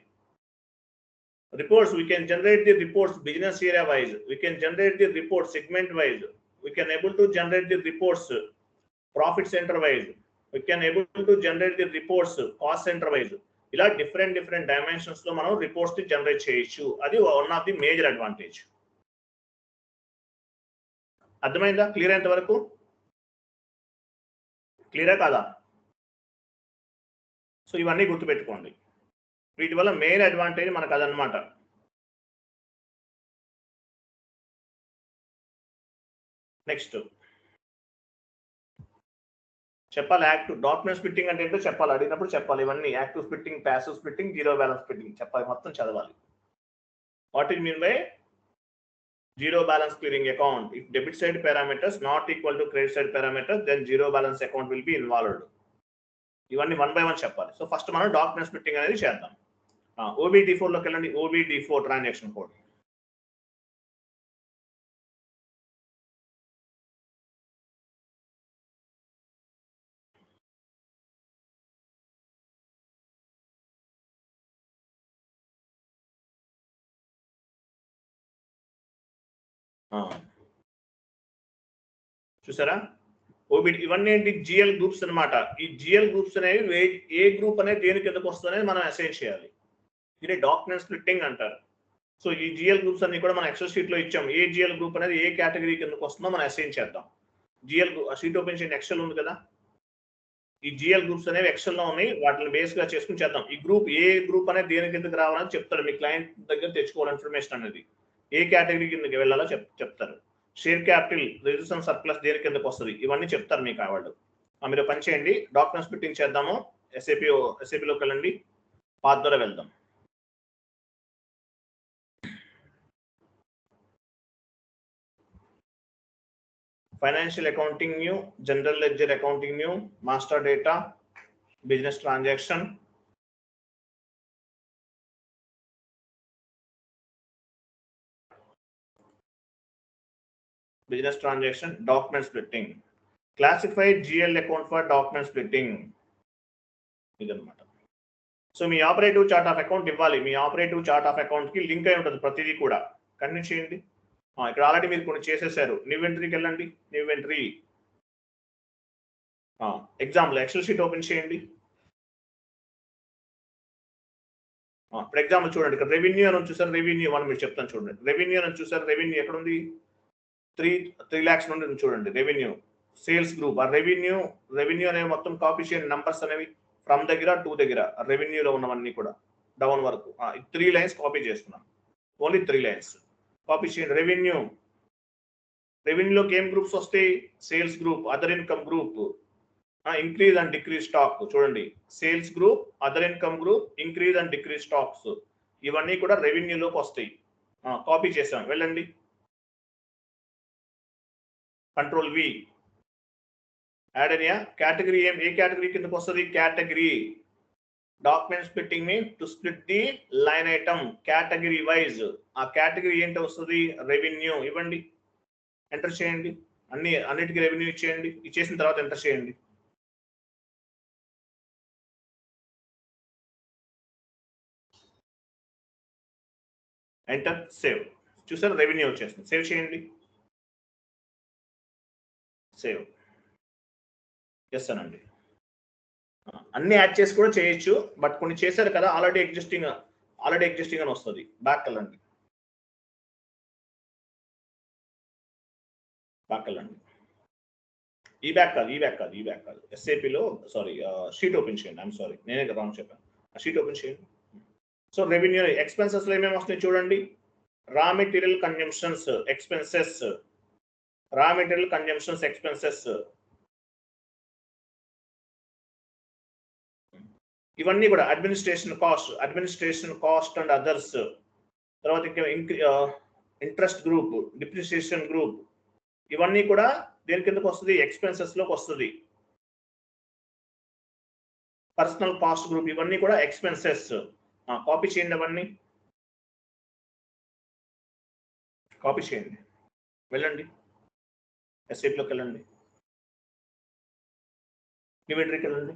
Reports, we can generate the reports business area wise, we can generate the reports segment wise, we can able to generate the reports profit center wise, we can able to generate the reports cost center wise. ఇలా different dimensions లో మనం reports ని generate చేయొచ్చు. అది one of the major advantage. అర్థమైందా? Clear అయ్యేంత వరకు? క్లియరా కాదా? సో ఇవన్నీ గుర్తుపెట్టుకోండి. వీటి వల్ల మెయిన్ అడ్వాంటేజ్ మనకు అదనమాట. నెక్స్ట్ చెప్పాలి, యాక్టివ్ డాక్యుమెంట్ స్ప్లిట్టింగ్ అంటే ఏంటో చెప్పాలి, అడిగినప్పుడు చెప్పాలి. ఇవన్నీ active splitting, passive splitting, zero balance splitting చెప్పాలి, మొత్తం చదవాలి. What is mean by zero balance clearing account? If debit side parameters not equal to credit side parameters then zero balance account will be involved. ఇవన్నీ 1 by 1 చెప్పాలి. So first మనం document splitting అనేది చేద్దాం. OBD4 లోకి వెళ్ళండి. OBD4 transaction code. చూసారా? OBD ఇవన్నీ ఏంటి? జిఎల్ గ్రూప్స్ అనమాట. ఈ జిఎల్ గ్రూప్స్ అనేవి ఏ గ్రూప్ అనేది దేని కిందకు వస్తుంది అనేది మనం అసైన్ చేయాలి. ఇది డాక్యుమెంట్ స్ప్లిట్టింగ్ అంటారు. సో ఈ జిఎల్ గ్రూప్స్ అన్ని కూడా మనం ఎక్సెల్ షీట్ లో ఇచ్చాం. ఏ జిఎల్ గ్రూప్ అనేది ఏ కేటగిరీ కిందకు వస్తుందో మనం అసైన్ చేద్దాం. జిఎల్ షీట్ ఓపెన్ చేయండి. ఎక్సెల్ ఉంది కదా, ఈ జిఎల్ గ్రూప్స్ అనేవి ఎక్సెల్ లో ఉన్నాయి. వాటిని బేస్ గా చేసుకుని చేద్దాం. ఈ గ్రూప్ ఏ గ్రూప్ అనేది దేని కిందకి రావాలని చెప్తారు. మీ క్లయింట్ దగ్గర తెచ్చుకోవాలి ఇన్ఫర్మేషన్ అనేది. ఏ కేటగిరీ కిందకి వెళ్ళాలో చెప్తారు. Share capital, reserves and surplus దేని కిందకి వస్తుంది, ఇవన్నీ చెప్తారు మీకు వాళ్ళు. మీరు పని చేయండి, డాక్యుమెంట్ స్ప్లిట్టింగ్ చేద్దాము. ఎస్ఏపిలోకి వెళ్ళండి, పాత్ ద్వారా వెళ్దాం. Financial accounting new, general ledger accounting new, master data, business transaction, business transaction, document splitting, classified GL account for document splitting, ఇదన్నమాట. సో మీ ఆపరేటివ్ చార్ట్ ఆఫ్ అకౌంట్ ఇవ్వాలి. మీ ఆపరేటివ్ చార్ట్ ఆఫ్ అకౌంట్ కి link అయి ఉంటుంది ప్రతిదీ కూడా. Continue చేయండి. ఇక్కడ ఆల్రెడీ మీరు కొన్ని చేసేసారు. న్యూ ఎంట్రీకి వెళ్ళండి. New entry example excel sheet open చేయండి. ఇప్పుడు ఎగ్జాంపుల్ చూడండి. ఇక్కడ రెవెన్యూ అని చూసారు. రెవెన్యూ అని మీరు చెప్తాను చూడండి. రెవెన్యూ అని చూసారు. రెవెన్యూ ఎక్కడ ఉంది? 3 lakhs నుండి చూడండి. Revenue sales group. ఆ రెవెన్యూ అనేవి మొత్తం కాపీ చేయండి. నంబర్స్ అనేవి ఫ్రమ్ దగ్గర టు దగ్గర రెవెన్యూలో ఉన్నవన్నీ కూడా డౌన్ వరకు 3 lines కాపీ చేస్తున్నాం. ఓన్లీ 3 lines కాపీ చేయండి. రెవెన్యూలోకి ఏం గ్రూప్స్ వస్తాయి? Sales group, other income group, increase and decrease stock. చూడండి, sales group, other income group, increase and decrease stocks, ఇవన్నీ కూడా రెవెన్యూలోకి వస్తాయి. కాపీ చేసాం. వెళ్ళండి, కంట్రోల్ వి, యాడ్ అనియా. కేటగిరీ ఏ కేటగిరీ కిందకి వస్తుంది? కేటగిరీ. డాక్యుమెంట్ స్ప్లిట్టింగ్ మీ to split the line item category wise. ఆ కేటగిరీ ఏంటి వస్తుంది? రెవెన్యూ. ఇవ్వండి, ఎంటర్ చేయండి. అన్నిటికీ రెవెన్యూ ఇచ్చేయండి. ఇచ్చేసిన తర్వాత ఎంటర్ చేయండి. Enter, save. చూసారు, రెవెన్యూ వచ్చేస్తుంది. సేవ్ చేయండి. సేవ్. ఎస్ అనండి. అన్ని యాడ్ చేసి కూడా చేయొచ్చు, బట్ కొన్ని చేశారు కదా ఆల్రెడీ ఎగ్జిస్టింగ్ అని వస్తుంది. బ్యాక్ వెళ్ళండి. ఈ బ్యాక్ కాదు. ఎస్ఏపిలో సారీ షీట్ ఓపెన్ చేయండి. ఐఎమ్ సారీ, నేనే రాంగ్ చెప్పాను. షీట్ ఓపెన్ చేయండి. సో రెవెన్యూ ఎక్స్పెన్సెస్ లో ఏమేమి వస్తున్నాయి చూడండి. Raw material consumptions expenses, raw material consumptions expenses, ఇవన్నీ కూడా అడ్మినిస్ట్రేషన్ కాస్ట్ అండ్ అదర్స్. తర్వాత ఇంట్రెస్ట్ గ్రూప్, డిప్రిసియేషన్ గ్రూప్, ఇవన్నీ కూడా దేని కిందకు వస్తుంది? ఎక్స్పెన్సెస్ లోకి వస్తుంది. పర్సనల్ కాస్ట్ గ్రూప్, ఇవన్నీ కూడా ఎక్స్పెన్సెస్. కాపీ చేయండి. అవన్నీ కాపీ చేయండి. వెళ్ళండి, ఎస్ఏపిలోకి వెళ్ళండి. ఇన్వెంటరీకి వెళ్ళండి.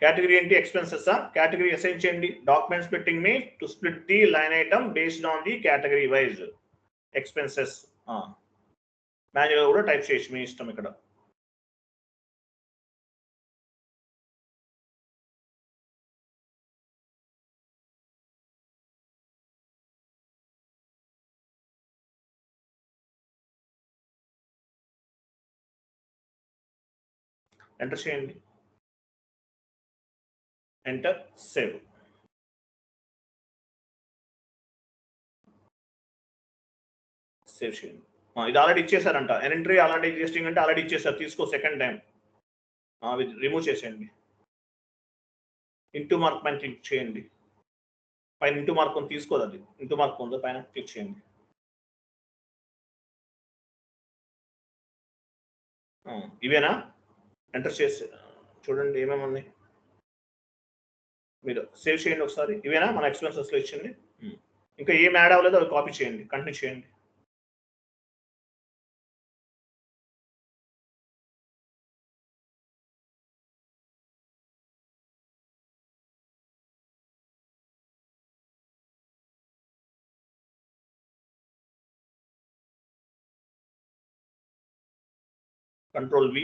కేటగిరీ ఏంటి? ఎక్స్పెన్సెస్. కేటగిరీ అసైన్ చేయండి. డాక్యుమెంట్ స్ప్లిట్టింగ్ మీ to split the line item based on the category wise expenses. Manual కూడా టైప్ చేయొచ్చు మీ ఇష్టం ఇక్కడ. ఎంటర్ చేయండి, ఎంటర్, సేవ్. సేవ్ చేయండి. ఇది ఆల్రెడీ ఇచ్చేసారంట, ఎంట్రీ ఆల్రెడీ ఎగ్జిస్టింగ్ అంటే ఆల్రెడీ ఇచ్చేసారు, తీసుకో సెకండ్ టైం. రిమూవ్ చేసేయండి. ఇంటూ మార్క్ పైన క్లిక్ చేయండి. పైన ఇంటూ మార్క్ ఉంది, తీసుకోదు అది. ఇంటూ మార్క్ ఉందో పైన క్లిక్ చేయండి. ఇవేనా? ఎంటర్ చేసి చూడండి ఏమేమి ఉన్నాయి. మీరు సేవ్ చేయండి ఒకసారి. ఇవేనా మన ఎక్స్పెన్సెస్లో ఇచ్చింది? ఇంకా ఏం యాడ్ అవ్వలేదో అవి కాపీ చేయండి, కంటిన్యూ చేయండి. Control V.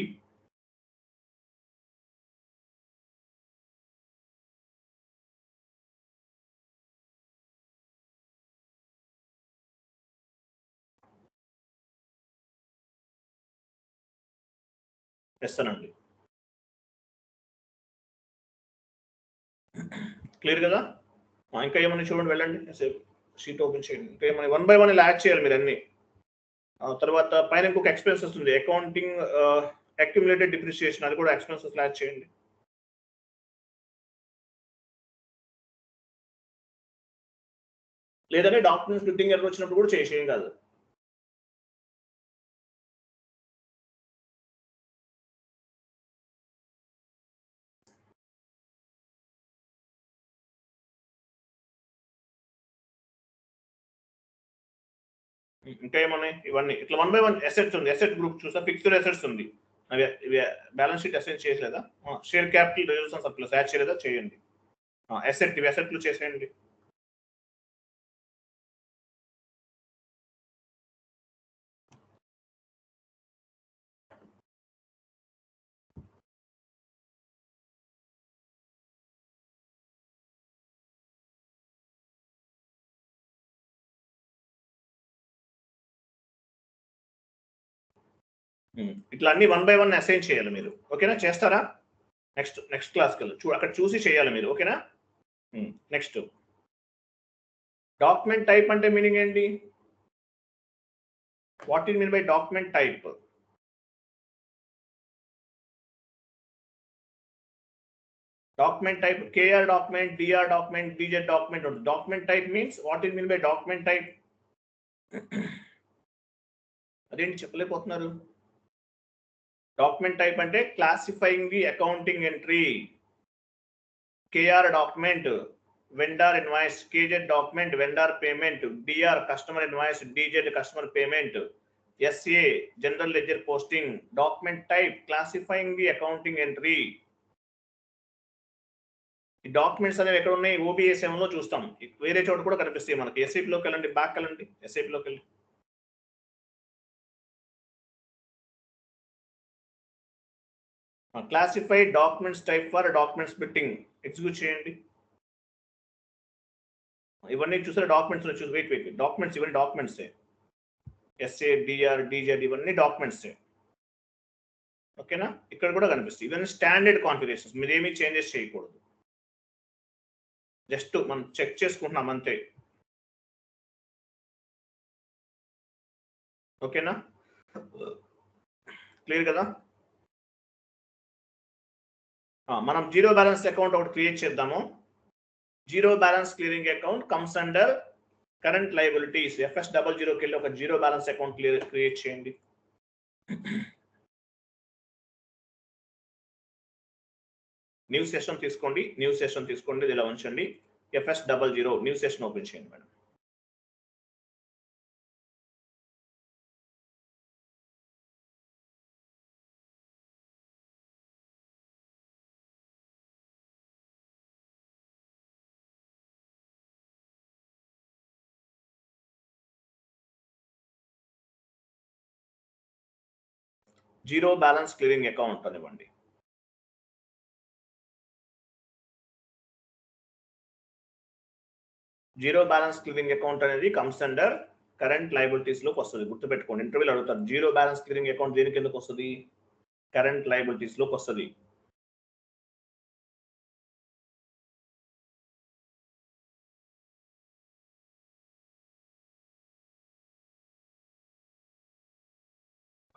చేస్తానండి. క్లియర్ కదా? ఇంకా ఏమన్నా చూడండి, వెళ్ళండి షీట్ ఓపెన్ చేయండి. ఇంకా ఏమన్నా 1 by 1 ఇలా యాడ్ చేయాలి మీరు అన్ని. తర్వాత పైన ఇంకొక ఎక్స్పెన్సెస్ ఉంది, అకౌంటింగ్ అక్యుములేటెడ్ డిప్రిసియేషన్, అది కూడా ఎక్స్పెన్సెస్ యాడ్ చేయండి. లేదంటే డాక్యుమెంట్ స్ప్లిట్టింగ్ ఎర్రర్ వచ్చినప్పుడు కూడా చేసేయం కాదు. ఇంకా ఏమన్నాయి? ఇవన్నీ ఇట్లా 1 by 1 అసెట్స్ ఉంది. అసెట్ గ్రూప్ చూసా, ఫిక్స్డ్ అసెట్స్ ఉంది. అవి బ్యాలెన్స్ షీట్ అసైన్ చేయలేదా? Share capital, reserves and surplus add చేయలేదా? చేయండి. అసెట్, ఇవి అసెట్లు చేసేయండి. ఇట్లా అన్ని 1 by 1 అసైన్ చేయాలి మీరు. ఓకేనా? చేస్తారా? నెక్స్ట్ క్లాస్కి వెళ్ళి అక్కడ చూసి చేయాలి మీరు. ఓకేనా? నెక్స్ట్ డాక్యుమెంట్ టైప్ అంటే మీనింగ్ ఏంటి? What is mean by document type? Document type, KR document, DR document, DZ document. Document type means what is mean by document type? అదేంటి చెప్పలేకపోతున్నారు? డాక్యుమెంట్ టైప్ అంటే classifying the accounting entry. KR document, vendor invoice. KZ document, vendor payment. DR customer invoice, DZ customer payment. SA general ledger posting. Document type classifying the accounting entry. ఈ documents అనేవి ఎక్కడ ఉన్నాయి? OBSM లో చూస్తాం, వేరే చోట కూడా కనిపిస్తాయి మనకి. SAP లోకి వెళ్ళండి, బ్యాక్ వెళ్ళండి, SAP లోకి వెళ్ళి classified documents type for document splitting execute చేయండి. ఇవన్నీ చూసారా డాక్యుమెంట్స్? చూసి వెయిట్ డాక్యుమెంట్స్, ఇవన్నీ డాక్యుమెంట్స్. SA, DR, DZ ఇవన్నీ డాక్యుమెంట్స్. ఓకేనా? ఇక్కడ కూడా కనిపిస్తాయి. ఇవన్నీ స్టాండర్డ్ కాన్ఫిగరేషన్స్, మీరు ఏమీ చేంజెస్ చేయకూడదు. జస్ట్ మనం చెక్ చేసుకుంటున్నాం అంతే. ఓకేనా? క్లియర్ కదా? మనం జీరో బ్యాలెన్స్ అకౌంట్ ఒకటి క్రియేట్ చేద్దాము. Zero balance clearing account comes under current liabilities. FS00కి వెళ్ళి ఒక జీరో బ్యాలెన్స్ అకౌంట్ క్రియేట్ చేయండి. న్యూ సెషన్ తీసుకోండి, ఇలా ఉంచండి. FS00 న్యూ సెషన్ ఓపెన్ చేయండి madam. Zero balance clearing account అనివ్వండి. జీరో బ్యాలెన్స్ క్లియరింగ్ అకౌంట్ అనేది కమ్స్ అండర్ కరెంట్ లయబిలిటీస్ లోకి వస్తుంది. గుర్తుపెట్టుకోండి, ఇంటర్వ్యూలో అడుగుతారు జీరో బ్యాలెన్స్ క్లియరింగ్ అకౌంట్ దేనికి ఎందుకు వస్తుంది? కరెంట్ లయబిలిటీస్ లోకి వస్తుంది.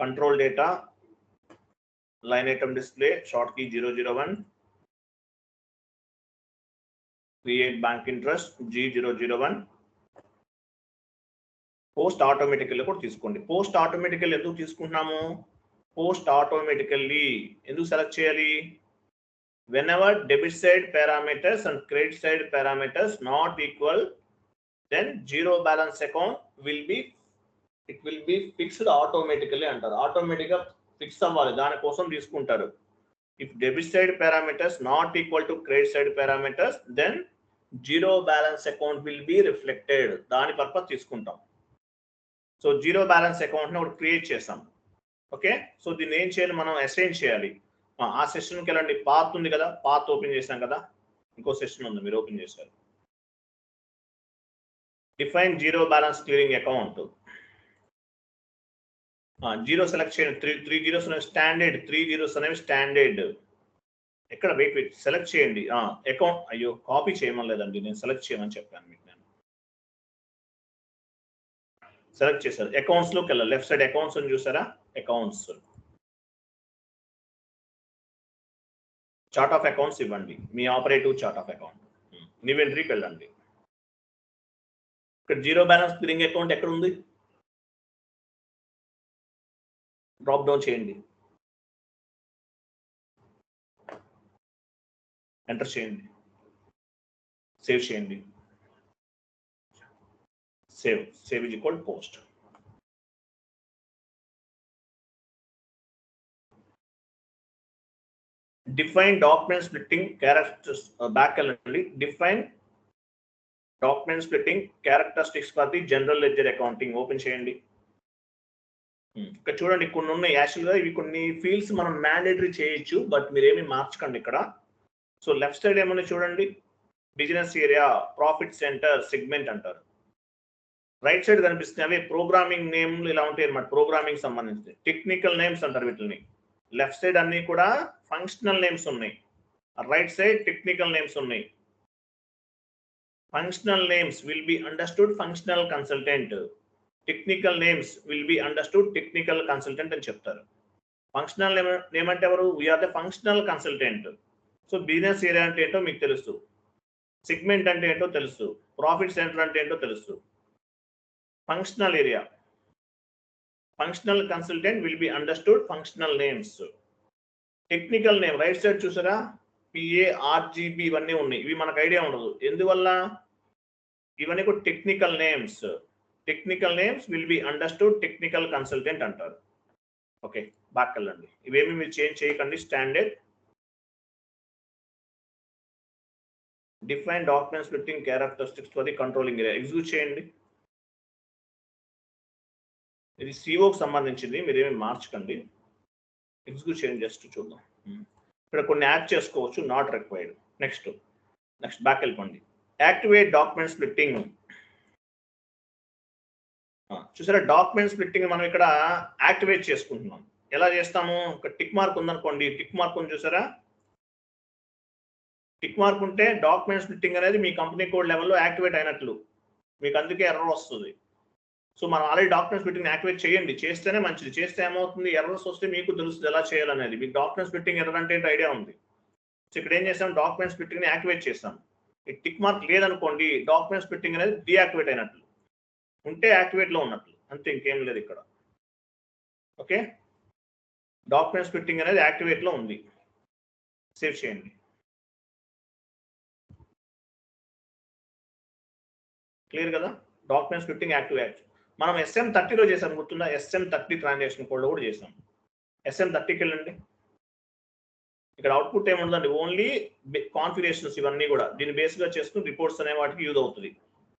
Control data, line item display, short key 001, create bank interest G001, post automatically కూడా తీసుకోండి. పోస్ట్ ఆటోమేటికల్ ఎందుకు తీసుకుంటున్నాము? పోస్ట్ ఆటోమేటికల్లీ ఎందుకు సెలెక్ట్ చేయాలి? whenever debit side parameters and credit side parameters not equal, then zero balance account will be fixed automatically అంటారు. Automatic గా fix అవ్వాలి, దానికోసం తీసుకుంటారు. if debit side parameters not equal to credit side parameters, then zero balance account will be reflected. దాని purpose తీసుకుంటాం. So zero balance account ని ఒకటి create చేసాం. ఓకే, సో దీన్ని ఏం చేయాలి? మనం అసైన్ చేయాలి. ఆ సెషన్కి వెళ్ళండి. పాత్ ఉంది కదా, పాత్ ఓపెన్ చేసాం కదా, ఇంకో సెషన్ ఉంది మీరు ఓపెన్ చేశారు. Define zero balance clearing account. Zero select చేయండి. త్రీ జీరోస్ అనేవి స్టాండర్డ్, 3 zeros అనేవి స్టాండర్డ్. ఎక్కడ వెయిట్ సెలెక్ట్ చేయండి. అకౌంట్ అయ్యో కాపీ చేయమని లేదండి, నేను సెలెక్ట్ చేయమని చెప్పాను మీకు. నేను సెలెక్ట్ చేశారు. అకౌంట్స్ లోకి వెళ్ళాలి. లెఫ్ట్ సైడ్ అకౌంట్స్ అని చూసారా? అకౌంట్స్, చార్ట్ ఆఫ్ అకౌంట్స్ ఇవ్వండి. మీ operative chart of account. New ఎంట్రీకి వెళ్ళండి. ఇక్కడ జీరో బ్యాలెన్స్ క్లియరింగ్ అకౌంట్ ఎక్కడ ఉంది? డ్రాప్ డౌన్ చేయండి, ఎంటర్ చేయండి, సేవ్ చేయండి. Save is equal post. Define document splitting characters, back వెళ్ళండి. Define document splitting characteristics for the general ledger accounting open చేయండి. ఇక్కడ చూడండి కొన్ని ఉన్నాయి. యాక్చువల్గా ఇవి కొన్ని ఫీల్డ్స్ మనం మ్యాండేటరీ చేయొచ్చు, బట్ మీరేమి మార్చకండి ఇక్కడ. సో లెఫ్ట్ సైడ్ ఏమన్నా చూడండి, business area, profit center, segment అంటారు. రైట్ సైడ్ కనిపిస్తుంది అవి ప్రోగ్రామింగ్ నేమ్లు ఇలా ఉంటాయి అన్నమాట. ప్రోగ్రామింగ్ సంబంధించి టెక్నికల్ నేమ్స్ అంటారు వీటిని. లెఫ్ట్ సైడ్ అన్ని కూడా ఫంక్షనల్ నేమ్స్ ఉన్నాయి, రైట్ సైడ్ టెక్నికల్ నేమ్స్ ఉన్నాయి. Functional names will be understood functional consultant, technical names will be understood technical consultant అని చెప్తారు. ఫంక్షనల్ నేమ్ అంటే ఎవరు? We're the functional consultant. So business area అంటే ఏంటో మీకు తెలుసు, సెగ్మెంట్ అంటే ఏంటో తెలుసు, ప్రాఫిట్ సెంటర్ అంటే ఏంటో తెలుసు. Functional area, functional consultant will be understood functional names. Technical name right side చూసారా, PA, RGB ఇవన్నీ ఉన్నాయి. ఇవి మనకు ఐడియా ఉండదు, ఎందువల్ల? ఇవన్నీ కూడా technical names. Technical names will be understood technical consultant అంటారు. ఓకే, బ్యాక్ వెళ్ళండి. ఇవేమి మీరు చేంజ్ చేయకండి, standard. Define document splitting characteristics for the controlling area execute చేయండి. ఇది సిఓకి సంబంధించింది, మీరేమి మార్చకండి, ఎగ్జిక్యూట్ చేయండి. జస్ట్ చూద్దాం. ఇక్కడ కొన్ని యాడ్ చేసుకోవచ్చు, నాట్ రిక్వైర్డ్. నెక్స్ట్ బ్యాక్ వెళ్ళిపోండి. Activate document splitting. చూసారా, డాక్యుమెంట్ స్ప్లిట్టింగ్ మనం ఇక్కడ యాక్టివేట్ చేసుకుంటున్నాం. ఎలా చేస్తాము? ఒక టిక్ మార్క్ ఉందనుకోండి, టిక్ మార్క్ ఉంది చూసారా, టిక్ మార్క్ ఉంటే డాక్యుమెంట్ స్ప్లిట్టింగ్ అనేది మీ కంపెనీ కోడ్ లెవెల్లో యాక్టివేట్ అయినట్లు, మీకు అందుకే ఎర్రర్ వస్తుంది. సో మనం ఆల్రెడీ డాక్యుమెంట్ స్ప్లిట్టింగ్ యాక్టివేట్ చేయండి, చేస్తేనే మంచిది. చేస్తే ఏమవుతుంది? ఎర్రర్స్ వస్తే మీకు తెలుస్తుంది ఎలా చేయాలనేది. మీకు డాక్యుమెంట్ స్ప్లిట్టింగ్ ఎర్రర్ అంటే ఐడియా ఉంది. సో ఇక్కడ ఏం చేస్తాం? డాక్యుమెంట్ స్ప్లిట్టింగ్ యాక్టివేట్ చేస్తాం. ఈ టిక్ మార్క్ లేదనుకోండి, డాక్యుమెంట్ స్ప్లిట్టింగ్ అనేది డీయాక్టివేట్ అయినట్లు, ఉంటే యాక్టివేట్ లో ఉన్నట్లు, అంతే, ఇంకేం లేదు ఇక్కడ. ఓకే, డాక్యుమెంట్ స్ప్లిట్టింగ్ అనేది యాక్టివేట్ లో ఉంది. సేవ్ చేయండి. క్లియర్ కదా? డాక్యుమెంట్ స్ప్లిట్టింగ్ యాక్టివేట్ మనం SM30లో చేసాం, గుర్తుందా? SM30 ట్రాన్సాక్షన్ కోడ్ లో కూడా చేసాం. SM30కి వెళ్ళండి. ఇక్కడ అవుట్పుట్ ఏముందండి? ఓన్లీ కాన్ఫిగరేషన్స్, ఇవన్నీ కూడా దీన్ని బేస్ గా చేసుకుని రిపోర్ట్స్ అనే వాటికి యూజ్ అవుతుంది.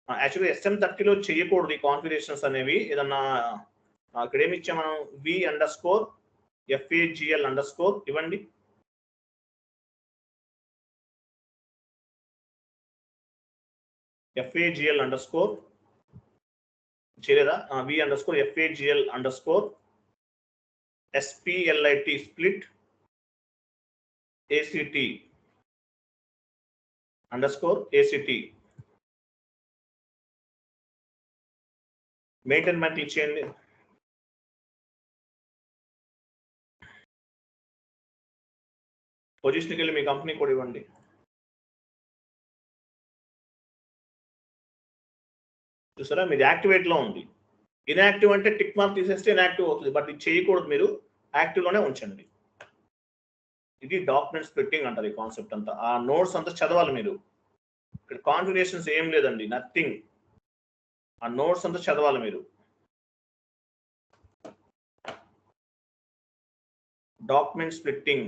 యాక్చువల్గా SM30లో చేయకూడదు ఈ కాన్ఫిగరేషన్స్ అనేవి. ఏదన్నా ఇక్కడ ఏమి ఇచ్చా మనం? V_, FAGL_ ఇవ్వండి. FAGL_ చేయలేదా? V_FAGL_ SPLIT split ACT _ACT మెయింటైన్మెంట్ ఇచ్చేయండి. పొజిషన్కి వెళ్ళి మీ కంపెనీ కూడా ఇవ్వండి. చూసారా, మీది యాక్టివేట్ లో ఉంది. ఇన్యాక్టివ్ అంటే టిక్ మార్క్ తీసేస్తే ఇన్యాక్టివ్ అవుతుంది, బట్ ఇది చేయకూడదు, మీరు యాక్టివ్ లోనే ఉంచండి. ఇది డాక్యుమెంట్ స్ప్లిట్టింగ్ అంటారు. ఈ కాన్సెప్ట్ అంతా, ఆ నోట్స్ అంతా చదవాలి మీరు. ఇక్కడ కాన్ఫిగరేషన్స్ ఏం లేదండి, నథింగ్. ఆ నోట్స్ అంతా చదవాలి మీరు. Document splitting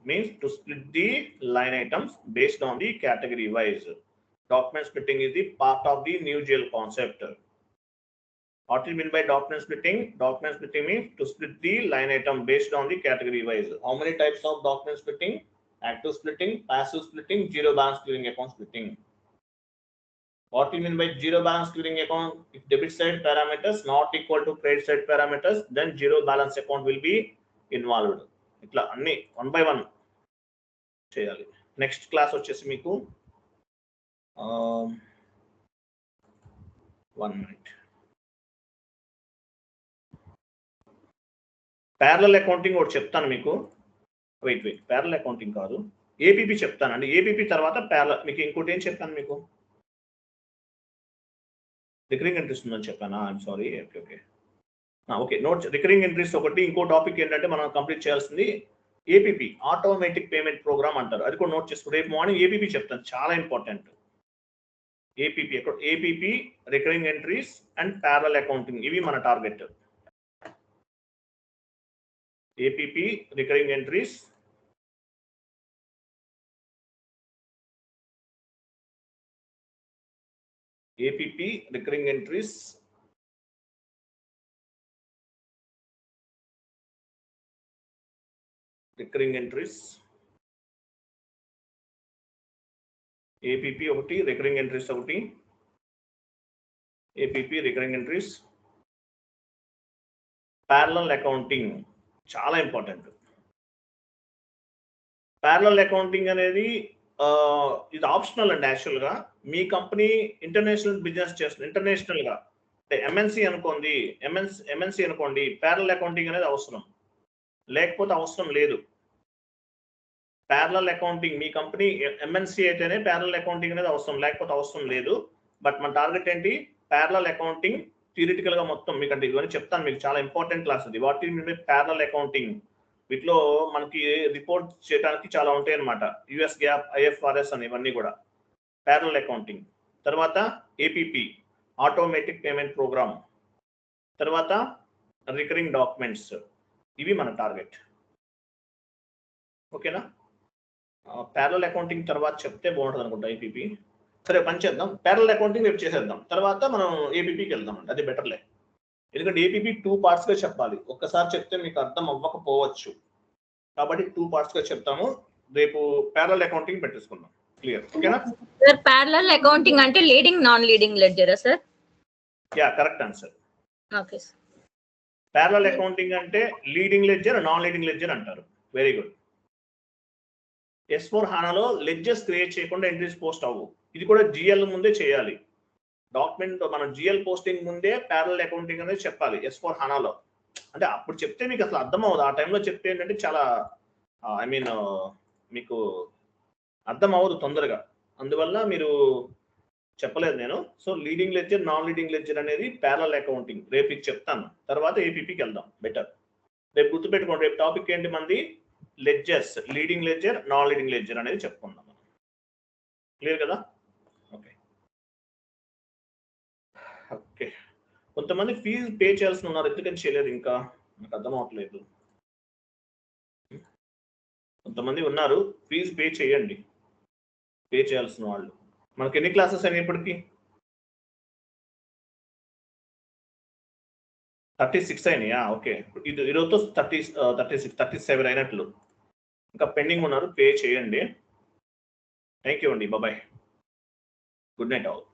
means to split the line items based on the category wise. Document splitting is the part of the new GL concept. What do you mean by document splitting? Document splitting means to split the line item based on the category wise. How many types of document splitting? Active splitting, passive splitting, zero balance clearing account splitting. What do you mean by zero balance clearing account? If debit side parameters not equal to credit side parameters, then zero balance account will be involved. ఇట్లా అన్ని 1 by 1 చేయాలి. Next class వచ్చేసి మీకు 1 minute. Parallel accounting ఒకటి చెప్తాను మీకు. Wait parallel accounting కాదు, APP చెప్తానండి. ఏపీపీ తర్వాత ప్యారలల్. మీకు ఇంకోటి ఏం చెప్పాను మీకు? రికరింగ్ ఎంట్రీస్ ఉందని చెప్పానా? I'm sorry. Okay note. Recurring entries ఒకటి. ఇంకో టాపిక్ ఏంటంటే మనం కంప్లీట్ చేయాల్సింది ఏపీపీ, ఆటోమేటిక్ పేమెంట్ ప్రోగ్రామ్ అంటారు. అది కూడా నోట్ చేసుకో. రేపు మార్నింగ్ ఏపీపీ చెప్తాను, చాలా important. APP, recurring entries and parallel accounting, ఇవి మన target. APP, recurring entries, APP, recurring entries, APP ఒకటి, రికరింగ్ ఎంట్రీస్ ఒకటి, APP, recurring entries, parallel accounting చాలా ఇంపార్టెంట్. ప్యారలల్ అకౌంటింగ్ అనేది ఇది ఆప్షనల్ అండి. యాక్చువల్గా మీ కంపెనీ ఇంటర్నేషనల్ బిజినెస్ చేస్తుంది, ఇంటర్నేషనల్ గా అంటే ఎంఎన్సీ అనుకోండి, ప్యారలల్ అకౌంటింగ్ అనేది అవసరం, లేకపోతే అవసరం లేదు. ప్యారలల్ అకౌంటింగ్ మీ కంపెనీ ఎంఎన్సీ అయితేనే ప్యారలల్ అకౌంటింగ్ అనేది అవసరం, లేకపోతే అవసరం లేదు. బట్ మన టార్గెట్ ఏంటి? ప్యారలల్ అకౌంటింగ్ థియరిటికల్ గా మొత్తం మీకు అంటే ఇవన్నీ చెప్తాను మీకు. చాలా ఇంపార్టెంట్ క్లాస్ అది. What is mean by parallel accounting? వీటిలో మనకి రిపోర్ట్ చేయడానికి చాలా ఉంటాయి అన్నమాట. యుఎస్ గ్యాప్, IFRS అని, ఇవన్నీ కూడా ప్యారలల్ అకౌంటింగ్. తర్వాత ఏపీపీ, ఆటోమేటిక్ పేమెంట్ ప్రోగ్రామ్. తర్వాత రికరింగ్ డాక్యుమెంట్స్. ఇవి మన టార్గెట్. ఓకేనా? ప్యారలల్ అకౌంటింగ్ తర్వాత చెప్తే బాగుంటుంది అనుకుంటా ఏపీపీ. సరే పని చేద్దాం, ప్యారలల్ అకౌంటింగ్ రేపు చేసేద్దాం, తర్వాత మనం ఏపీపీకి వెళ్దాం అండి. అది బెటర్లే. ఎందుకంటే ఏపీపీ 2 parts గా చెప్పాలి. ఒక్కసారి చెప్తే మీకు అర్థం అవ్వకపోవచ్చు, కాబట్టి 2 parts గా చెప్తాము. రేపు ప్యారలల్ అకౌంటింగ్ పెట్టేసుకుందాం. క్లియర్? ఓకేనా సార్? ప్యారలల్ అకౌంటింగ్ అంటే లీడింగ్ నాన్ లీడింగ్ లెడ్జరా sir? Yeah, correct answer. Okay sir. Parallel accounting అంటే leading ledger, non leading ledger అంటారు. Very good. S4 HANAలో లెడ్జర్స్ క్రియేట్ చేయకుండా ఎంట్రీస్ పోస్ట్ అవ్వు. ఇది కూడా GL ముందే చేయాలి. డాక్యుమెంట్ మనం GL పోస్టింగ్ ముందే ప్యారలల్ అకౌంటింగ్ అనేది చెప్పాలి S4 HANAలో. అంటే అప్పుడు చెప్తే మీకు అసలు అర్థం అవ్వదు. ఆ టైంలో చెప్తే ఏంటంటే చాలా మీకు అర్థం అవ్వదు తొందరగా, అందువల్ల మీరు చెప్పలేదు నేను. So leading ledger, non leading ledger అనేది ప్యారలల్ అకౌంటింగ్ రేపు చెప్తాను. తర్వాత ఏపీపీకి వెళ్దాం బెటర్. రేపు గుర్తుపెట్టుకోండి, రేపు టాపిక్ ఏంటి మంది? Ledgers, leading ledger, non leading ledger అనేది చెప్పుకుందాం. క్లియర్ కదా? ఓకే. కొంతమంది ఫీజు పే చేయాల్సి ఉన్నారు, ఎందుకని చేయలేదు ఇంకా నాకు అర్థం అవట్లేదు. కొంతమంది ఉన్నారు, ఫీజు పే చేయండి, పే చేయాల్సిన వాళ్ళు. మనకి ఎన్ని క్లాసెస్ అయినాయి ఇప్పటికి? 36 అయినాయా? ఓకే, ఇది ఈరోజుతో 37 అయినట్లు. ఇంకా పెండింగ్ ఉన్నారు, పే చేయండి. థ్యాంక్ యూ అండి, బాయ్. Good night all.